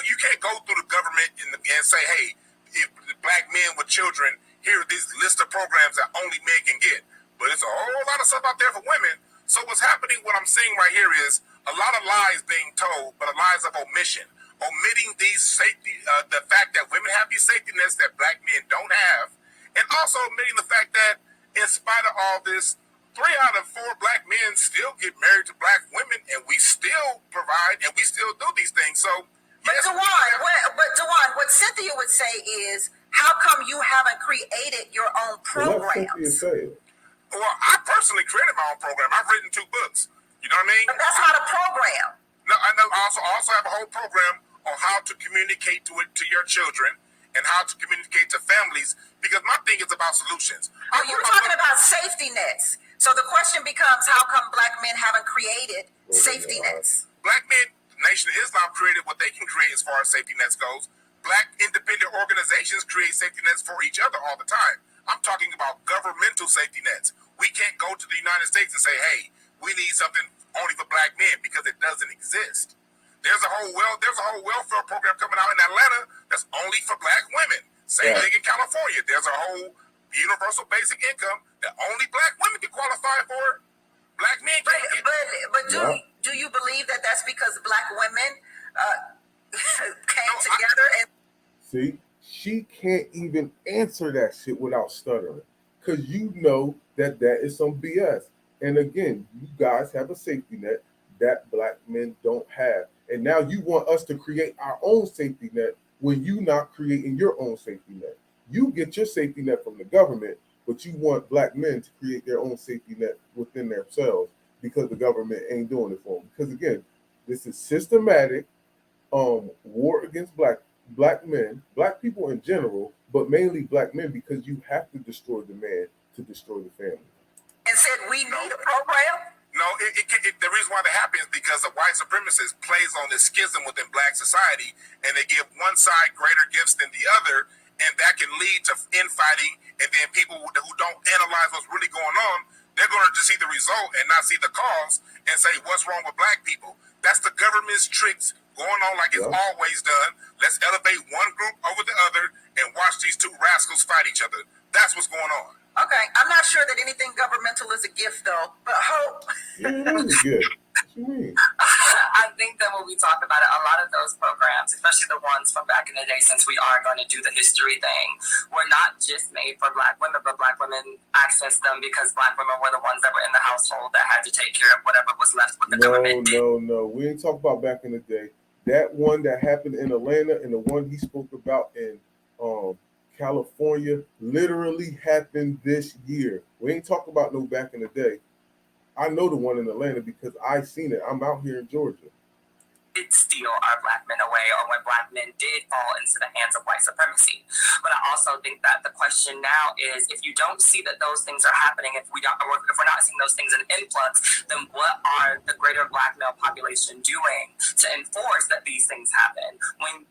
Speaker 2: You can't go through the government and say, hey, if the Black men with children, here are this list of programs that only men can get. But it's a whole lot of stuff out there for women. So what's happening, what I'm seeing right here is a lot of lies being told, but lies of omission. Omitting these safety, the fact that women have these safety nets that Black men don't have, and also omitting the fact that in spite of all this, 3 out of 4 Black men still get married to Black women, and we still provide and we still do these things. So, yes,
Speaker 3: Dewan, what Cynthia would say is, how come you haven't created your own programs?
Speaker 2: Well, I personally created my own program. I've written 2 books. You know what I mean?
Speaker 3: But that's not a program.
Speaker 2: No, I know. I also have a whole program on how to communicate to your children and how to communicate to families, because my thing is about solutions.
Speaker 3: Well, you're talking about safety nets. So the question becomes, how come Black men haven't created safety nets?
Speaker 2: Black men, Nation of Islam created what they can create as far as safety nets goes. Black independent organizations create safety nets for each other all the time. I'm talking about governmental safety nets. We can't go to the United States and say, hey, we need something only for Black men, because it doesn't exist. There's a whole welfare program coming out in Atlanta that's only for Black women. Same thing in California. There's a whole universal basic income that only black women can qualify for. Black men can't get.
Speaker 3: But do you believe that that's because black women came together and
Speaker 1: see, she can't even answer that shit without stuttering, because you know that is some BS. And again, you guys have a safety net that black men don't have, and now you want us to create our own safety net when you not creating your own safety net. You get your safety net from the government, but you want black men to create their own safety net within themselves because the government ain't doing it for them. Because again, this is systematic war against black men, black people in general, but mainly black men, because you have to destroy the man to destroy the family.
Speaker 3: And said we need a program?
Speaker 2: No, the reason why that happens is because the white supremacist plays on this schism within black society, and they give one side greater gifts than the other, and that can lead to infighting, and then people who don't analyze what's really going on, they're going to just see the result and not see the cause and say, what's wrong with black people? That's the government's tricks going on like it's always done. Let's elevate one group over the other and watch these two rascals fight each other. That's what's going on.
Speaker 3: Okay, I'm not sure that anything governmental is a gift, though, but hope.
Speaker 1: Yeah, it is a gift. What you mean?
Speaker 5: I think that when we talk about it, a lot of those programs, especially the ones from back in the day, since we are going to do the history thing, were not just made for black women, but black women accessed them because black women were the ones that were in the household that had to take care of whatever was left with the government.
Speaker 1: No. We ain't talk about back in the day. That one that happened in Atlanta and the one he spoke about in California literally happened this year. We ain't talk about no back in the day. I know the one in Atlanta because I seen it. I'm out here in Georgia.
Speaker 5: Did steal our black men away, or when black men did fall into the hands of white supremacy. But I also think that the question now is, if you don't see that those things are happening, if we're not seeing those things in influx, then what are the greater black male population doing to enforce that these things happen?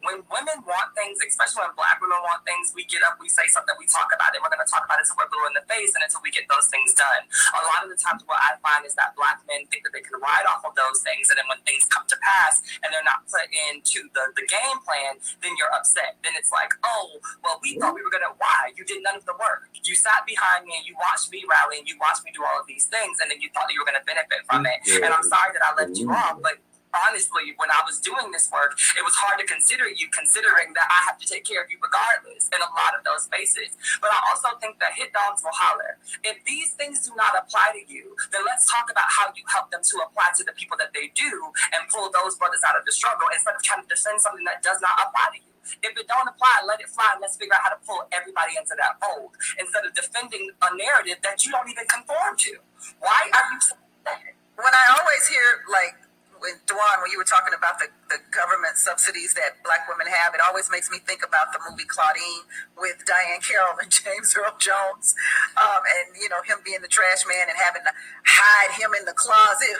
Speaker 5: When women want things, especially when black women want things, we get up, we say something, we talk about it. We're going to talk about it until we're blue in the face and until we get those things done. A lot of the times what I find is that black men think that they can ride off of those things, and then when things come to pass and they're not put into the game plan, then you're upset. Then it's like, oh, well, we thought we were going to, why? You did none of the work. You sat behind me and you watched me rally and you watched me do all of these things, and then you thought that you were going to benefit from it. And I'm sorry that I left you off, but honestly, when I was doing this work, it was hard to consider you, considering that I have to take care of you regardless in a lot of those spaces. But I also think that hit dogs will holler. If these things do not apply to you, then let's talk about how you help them to apply to the people that they do, and pull those brothers out of the struggle instead of trying to defend something that does not apply to you. If it don't apply, let it fly, and let's figure out how to pull everybody into that fold instead of defending a narrative that you don't even conform to. Why are you saying that?
Speaker 3: When I always hear, like, when Duane, when you were talking about the government subsidies that black women have, it always makes me think about the movie Claudine with Diane Carroll and James Earl Jones, and him being the trash man and having to hide him in the closet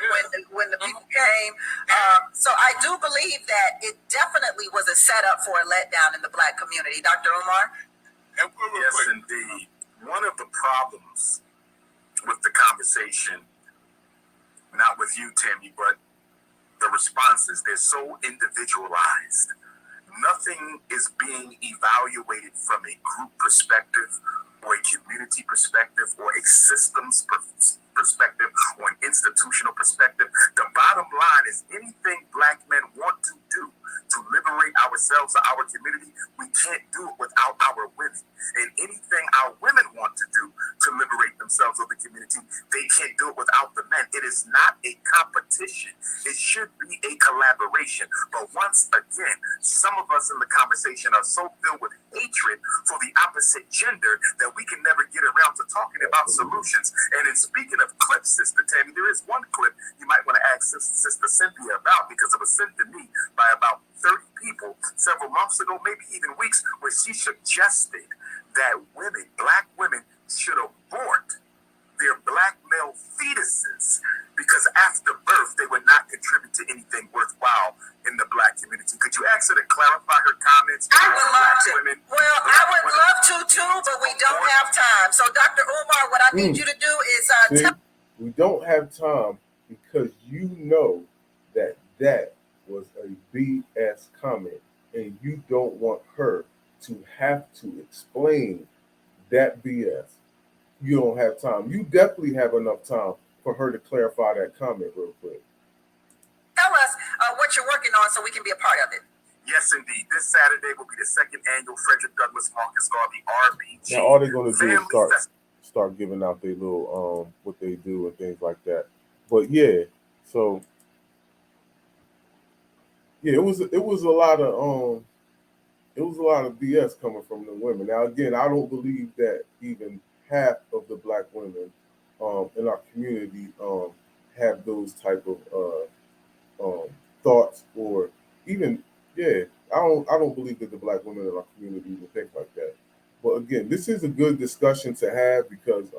Speaker 3: when the people came. So I do believe that it definitely was a setup for a letdown in the black community. Dr. Umar?
Speaker 4: Yes, indeed. One of the problems with the conversation, not with you, Tammy, but the responses, they're so individualized. Nothing is being evaluated from a group perspective or a community perspective or a systems perspective or an institutional perspective. The bottom line is anything black men want to do to liberate ourselves or our community, we can't do it without our women. And anything our women want to do to liberate themselves or the community, they can't do it without the men. It is not a competition. It should be a collaboration. But once again, some of us in the conversation are so filled with hatred for the opposite gender that we can never get around to talking about solutions. And in speaking of clips, Sister Tammy, there is one clip you might want to ask Sister Cynthia about, because it was sent to me by about 30 people several months ago, maybe even weeks, where she suggested that women, black women, should abort their black male fetuses because after birth they would not contribute to anything worthwhile in the black community. Could you ask her to clarify her comments?
Speaker 3: I would love to. I would love to too, but we don't have time. So Dr. Umar, what I need you to do is
Speaker 1: we don't have time because you know that was a BS comment, and you don't want her to have to explain that BS. You don't have time. You definitely have enough time for her to clarify that comment real quick.
Speaker 3: Tell us what you're working on so we can be a part of it.
Speaker 4: Yes, indeed. This Saturday will be the second annual Frederick Douglass Marcus called the RBG.
Speaker 1: Now all they're gonna do is
Speaker 4: Family
Speaker 1: start giving out their little what they do and things like that. But yeah, so yeah, it was a lot of BS coming from the women. Now again, I don't believe that even half of the black women in our community have those type of thoughts, or even yeah, I don't believe that the black women in our community even think like that. But again, this is a good discussion to have because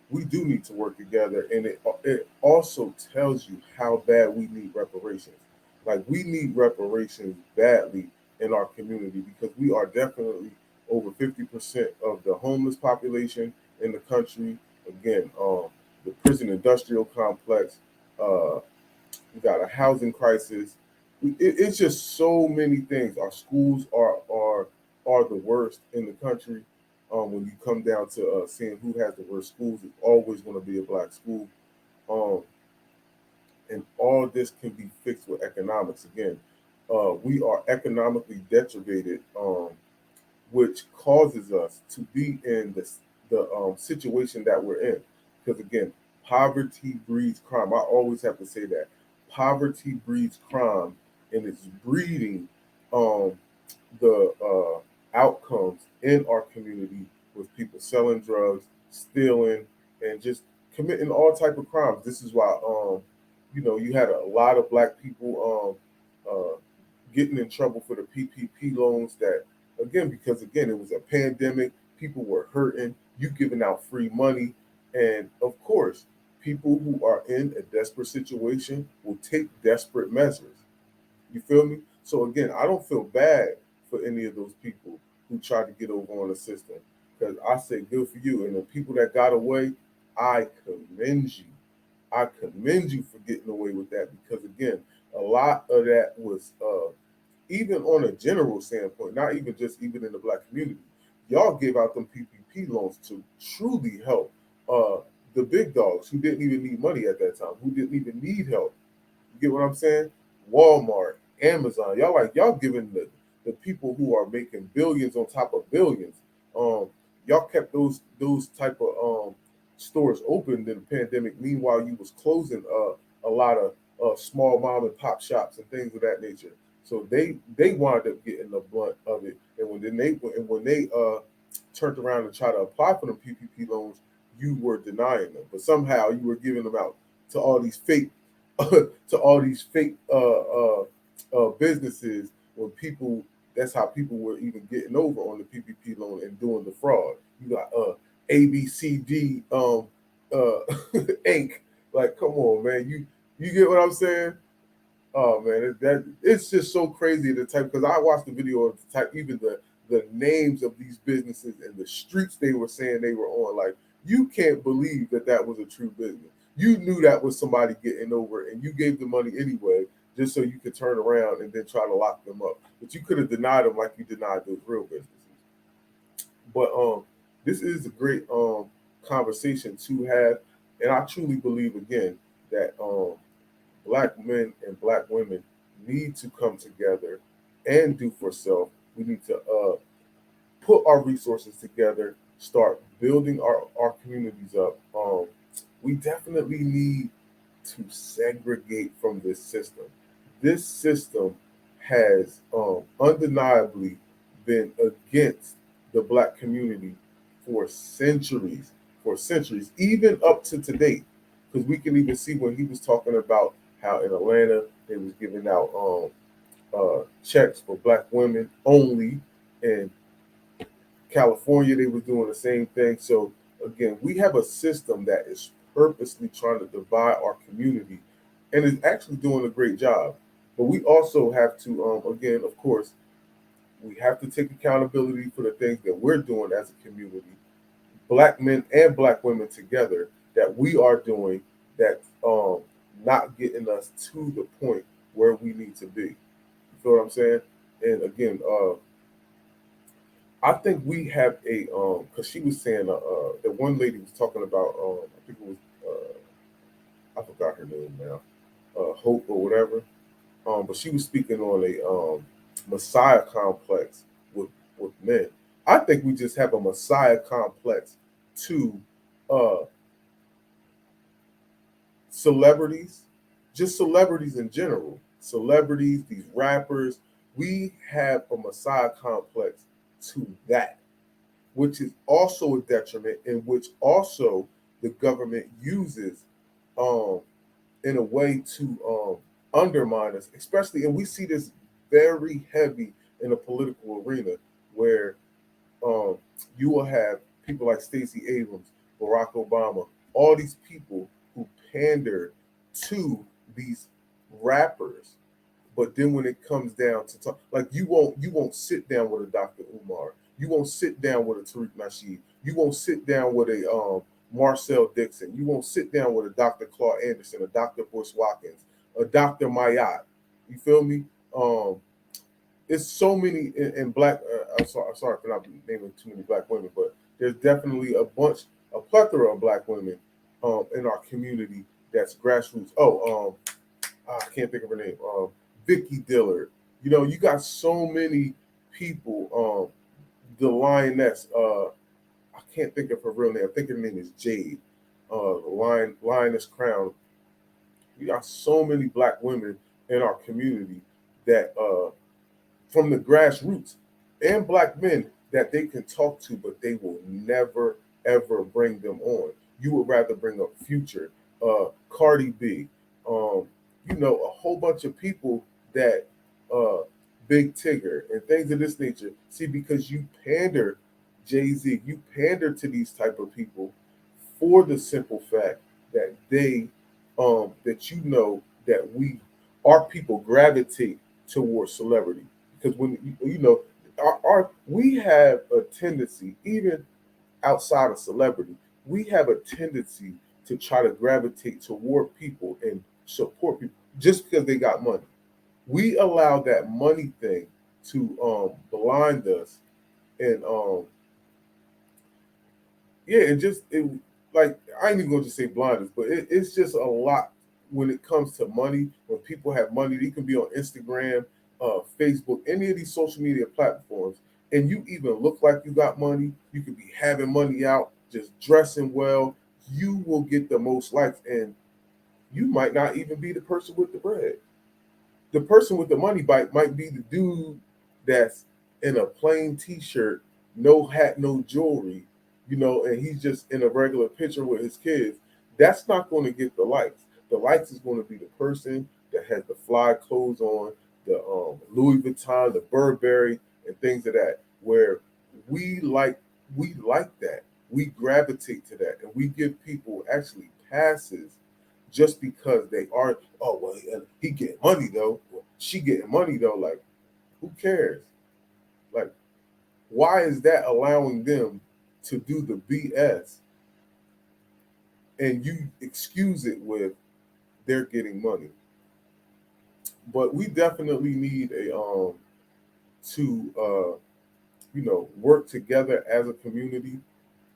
Speaker 1: we do need to work together, and it also tells you how bad we need reparations. Like we need reparations badly in our community because we are definitely over 50% of the homeless population in the country. Again, the prison industrial complex. We got a housing crisis. It's just so many things. Our schools are the worst in the country. When you come down to seeing who has the worst schools, it's always going to be a black school. Um, and all this can be fixed with economics. Again, we are economically deprivated, which causes us to be in the situation that we're in. Because again, poverty breeds crime. I always have to say that poverty breeds crime, and it's breeding um, the outcomes in our community with people selling drugs, stealing, and just committing all type of crimes. This is why you had a lot of black people getting in trouble for the PPP loans. That again, because again, it was a pandemic, people were hurting. You giving out free money, and of course, people who are in a desperate situation will take desperate measures. You feel me? So again, I don't feel bad for any of those people who tried to get over on the system because I say good for you. And the people that got away, I commend you. I commend you for getting away with that because again, a lot of that was even on a general standpoint, not even just even in the black community. Y'all gave out them PPP loans to truly help the big dogs who didn't even need money at that time, who didn't even need help. You get what I'm saying? Walmart, Amazon, y'all giving the people who are making billions on top of billions. Y'all kept those type of stores open in the pandemic. Meanwhile, you was closing a lot of small mom and pop shops and things of that nature. So they wound up getting the brunt of it. And when they turned around and tried to apply for them PPP loans, you were denying them. But somehow you were giving them out to all these fake businesses when people that's how people were even getting over on the PPP loan and doing the fraud. You got ABCD Inc. Like, come on, man. You get what I'm saying? Oh man, it's just so crazy the type because I watched the video of the type even the names of these businesses and the streets they were saying they were on. Like you can't believe that was a true business. You knew that was somebody getting over, and you gave the money anyway, just so you could turn around and then try to lock them up. But you could have denied them like you denied those real businesses. But this is a great conversation to have, and I truly believe again that black men and black women need to come together and do for self. We need to put our resources together, start building our communities up. We definitely need to segregate from this system. This system has undeniably been against the black community for centuries, even up to today. Because we can even see when he was talking about how in Atlanta they was giving out checks for black women only, and California they were doing the same thing. So again, we have a system that is purposely trying to divide our community, and is actually doing a great job. But we also have to, again, of course, we have to take accountability for the things that we're doing as a community, black men and black women together, that we are doing that not getting us to the point where we need to be. You feel what I'm saying? And again, I think we have a because she was saying the one lady was talking about I think it was I forgot her name now, Hope or whatever. But she was speaking on a messiah complex with men. I think we just have a messiah complex to uh celebrities, just celebrities in general, celebrities, these rappers. We have a messiah complex to that, which is also a detriment, in which also the government uses um, in a way to undermine us, especially, and we see this very heavy in the political arena, where um, you will have people like Stacey Abrams, Barack Obama, all these people who pander to these rappers. But then when it comes down to talk, like you won't sit down with a Dr. Umar, you won't sit down with a Tariq Nasheed, you won't sit down with a Marcel Dixon, you won't sit down with a Dr. Claude Anderson, a Dr. Bush Watkins, a Dr. Mayat. You feel me? It's so many in black. I'm sorry for not naming too many black women, but there's definitely a plethora of black women in our community that's grassroots. I can't think of her name. Vicky Dillard. You know, you got so many people. The lioness. I can't think of her real name. I think her name is Jade. Lioness Crown. We got so many black women in our community that from the grassroots, and black men that they can talk to, but they will never ever bring them on. You would rather bring up Future, Cardi B, um, a whole bunch of people that uh, Big Tigger and things of this nature. See, because you pander, Jay Z, you pander to these type of people for the simple fact that that that our people gravitate towards celebrity, because when we have a tendency, even outside of celebrity, we have a tendency to try to gravitate toward people and support people just because they got money. We allow that money thing to blind us, and yeah, like, I ain't even going to say blinders, but it's just a lot when it comes to money. When people have money, they can be on Instagram, Facebook, any of these social media platforms, and you even look like you got money. You could be having money out, just dressing well. You will get the most likes, and you might not even be the person with the bread. The person with the money bite might be the dude that's in a plain t-shirt, no hat, no jewelry, and he's just in a regular picture with his kids. That's not going to get the likes. The likes is going to be the person that has the fly clothes on, the Louis Vuitton, the Burberry, and things of that. Where we like we like that. We gravitate to that, and we give people actually passes just because they are. Oh well, he getting money though. Well, she getting money though. Like, who cares? Like, why is that allowing them to do the BS, and you excuse it with they're getting money? But we definitely need a to work together as a community.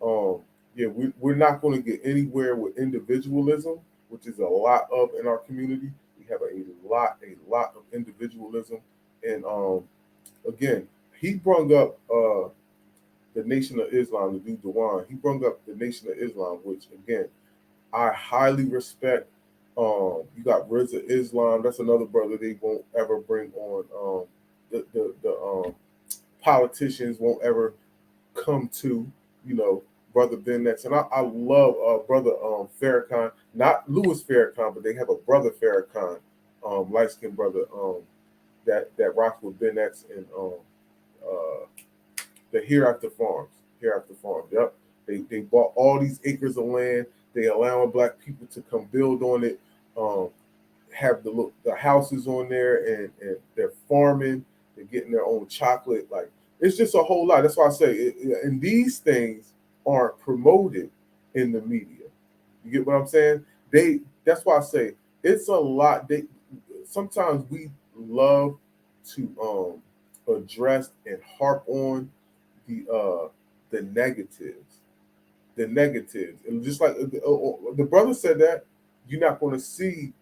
Speaker 1: Um, yeah, we're not going to get anywhere with individualism, which is a lot of in our community. We have a lot of individualism, and again, he brought up the Nation of Islam, the dude Dewan. He brought up the Nation of Islam, which again I highly respect. You got Reza Islam. That's another brother they won't ever bring on. The politicians won't ever come to, you know, brother Ben Next. And I love brother Farrakhan, not Louis Farrakhan, but they have a brother Farrakhan, light skinned brother that rocks with Ben X and uh, the Hereafter Farms. Hereafter Farms. Yep. They bought all these acres of land. They allowing black people to come build on it. Um, have the houses on there, and they're farming. They're getting their own chocolate. Like, it's just a whole lot. That's why I say and these things aren't promoted in the media. You get what I'm saying? That's why I say it's a lot. They sometimes we love to address and harp on the negatives, and just like the brother said that you're not going to see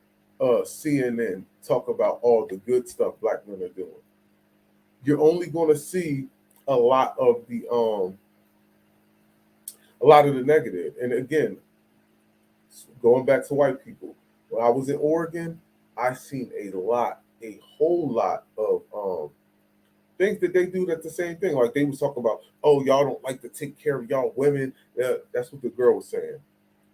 Speaker 1: CNN talk about all the good stuff black men are doing. You're only going to see a lot of the negative. And again, going back to white people, when I was in Oregon, I seen a whole lot of things that they do that's the same thing. Like they was talking about, oh, y'all don't like to take care of y'all women. That's what the girl was saying.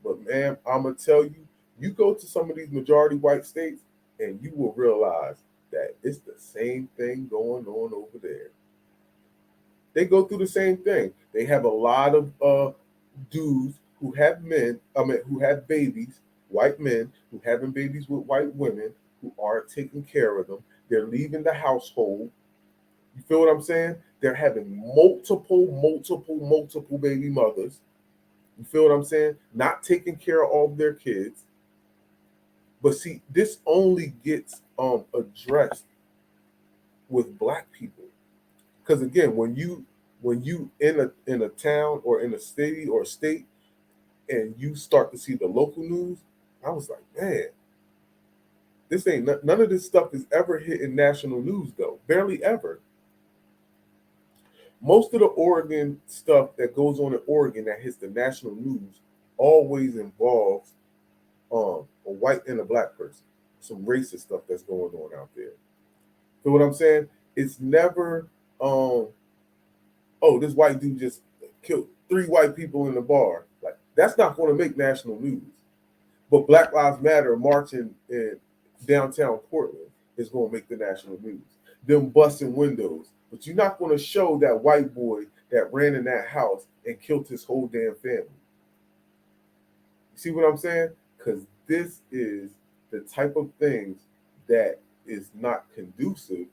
Speaker 1: But man, I'm gonna tell you, you go to some of these majority white states, and you will realize that it's the same thing going on over there. They go through the same thing. They have a lot of dudes who have who have babies, white men who having babies with white women who aren't taking care of them. They're leaving the household. You feel what I'm saying? They're having multiple baby mothers. You feel what I'm saying? Not taking care of all of their kids. But see, this only gets addressed with black people. Because again, when you in a town or in a city or a state and you start to see the local news, I was like, man, this ain't none of this stuff is ever hitting national news though. Barely ever. Most of the Oregon stuff that goes on in Oregon that hits the national news always involves a white and a black person. Some racist stuff that's going on out there. So what I'm saying? It's never oh, this white dude just killed 3 white people in the bar. Like that's not going to make national news. But Black Lives Matter marching in downtown Portland is going to make the national news. Them busting windows. But you're not going to show that white boy that ran in that house and killed his whole damn family. You see what I'm saying? Because this is the type of things that is not conducive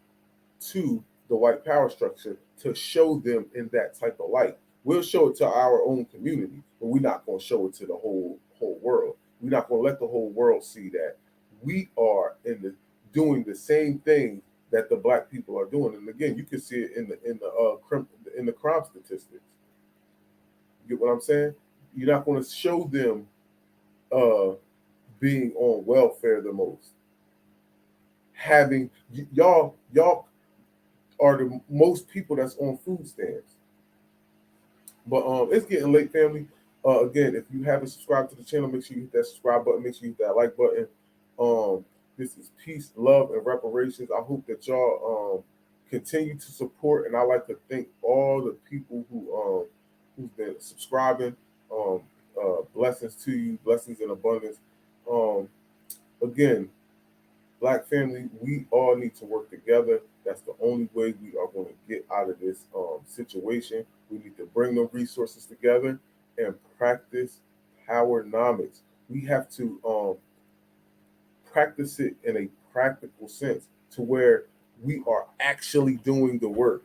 Speaker 1: to the white power structure to show them in that type of light. We'll show it to our own community, but we're not going to show it to the whole world. We're not going to let the whole world see that we are doing the same thing that the black people are doing. And again, you can see it in the crime statistics. You get what I'm saying? You're not going to show them being on welfare the most. Having y'all are the most people that's on food stamps. But it's getting late, family. Again, if you haven't subscribed to the channel, make sure you hit that subscribe button. Make sure you hit that like button. This is peace, love, and reparations. I hope that y'all continue to support, and I like to thank all the people who's been subscribing. Blessings to you, blessings in abundance. Again, black family, we all need to work together. That's the only way we are going to get out of this situation. We need to bring the resources together and practice powernomics. We have to practice it in a practical sense to where we are actually doing the work.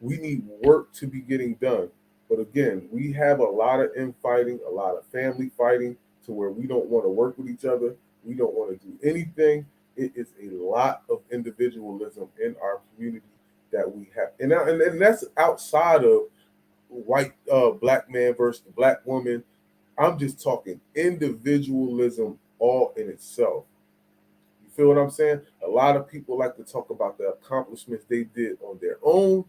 Speaker 1: We need work to be getting done. But again, we have a lot of infighting, a lot of family fighting to where we don't want to work with each other. We don't want to do anything. It is a lot of individualism in our community that we have. And that's outside of white black man versus the black woman. I'm just talking individualism all in itself. You feel what I'm saying? A lot of people like to talk about the accomplishments they did on their own,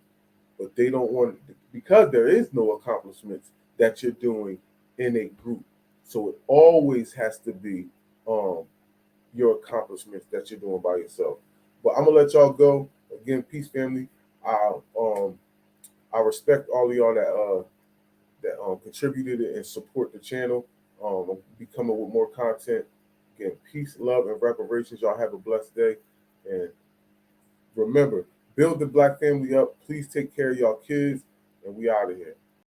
Speaker 1: but they don't want it because there is no accomplishments that you're doing in a group. So it always has to be your accomplishments that you're doing by yourself. But I'm gonna let y'all go. Again, peace, family. I respect all of y'all that contributed and support the channel. I'll be coming with more content. Again, peace, love, and reparations. Y'all have a blessed day. And remember, build the black family up. Please take care of y'all kids. And we out of here.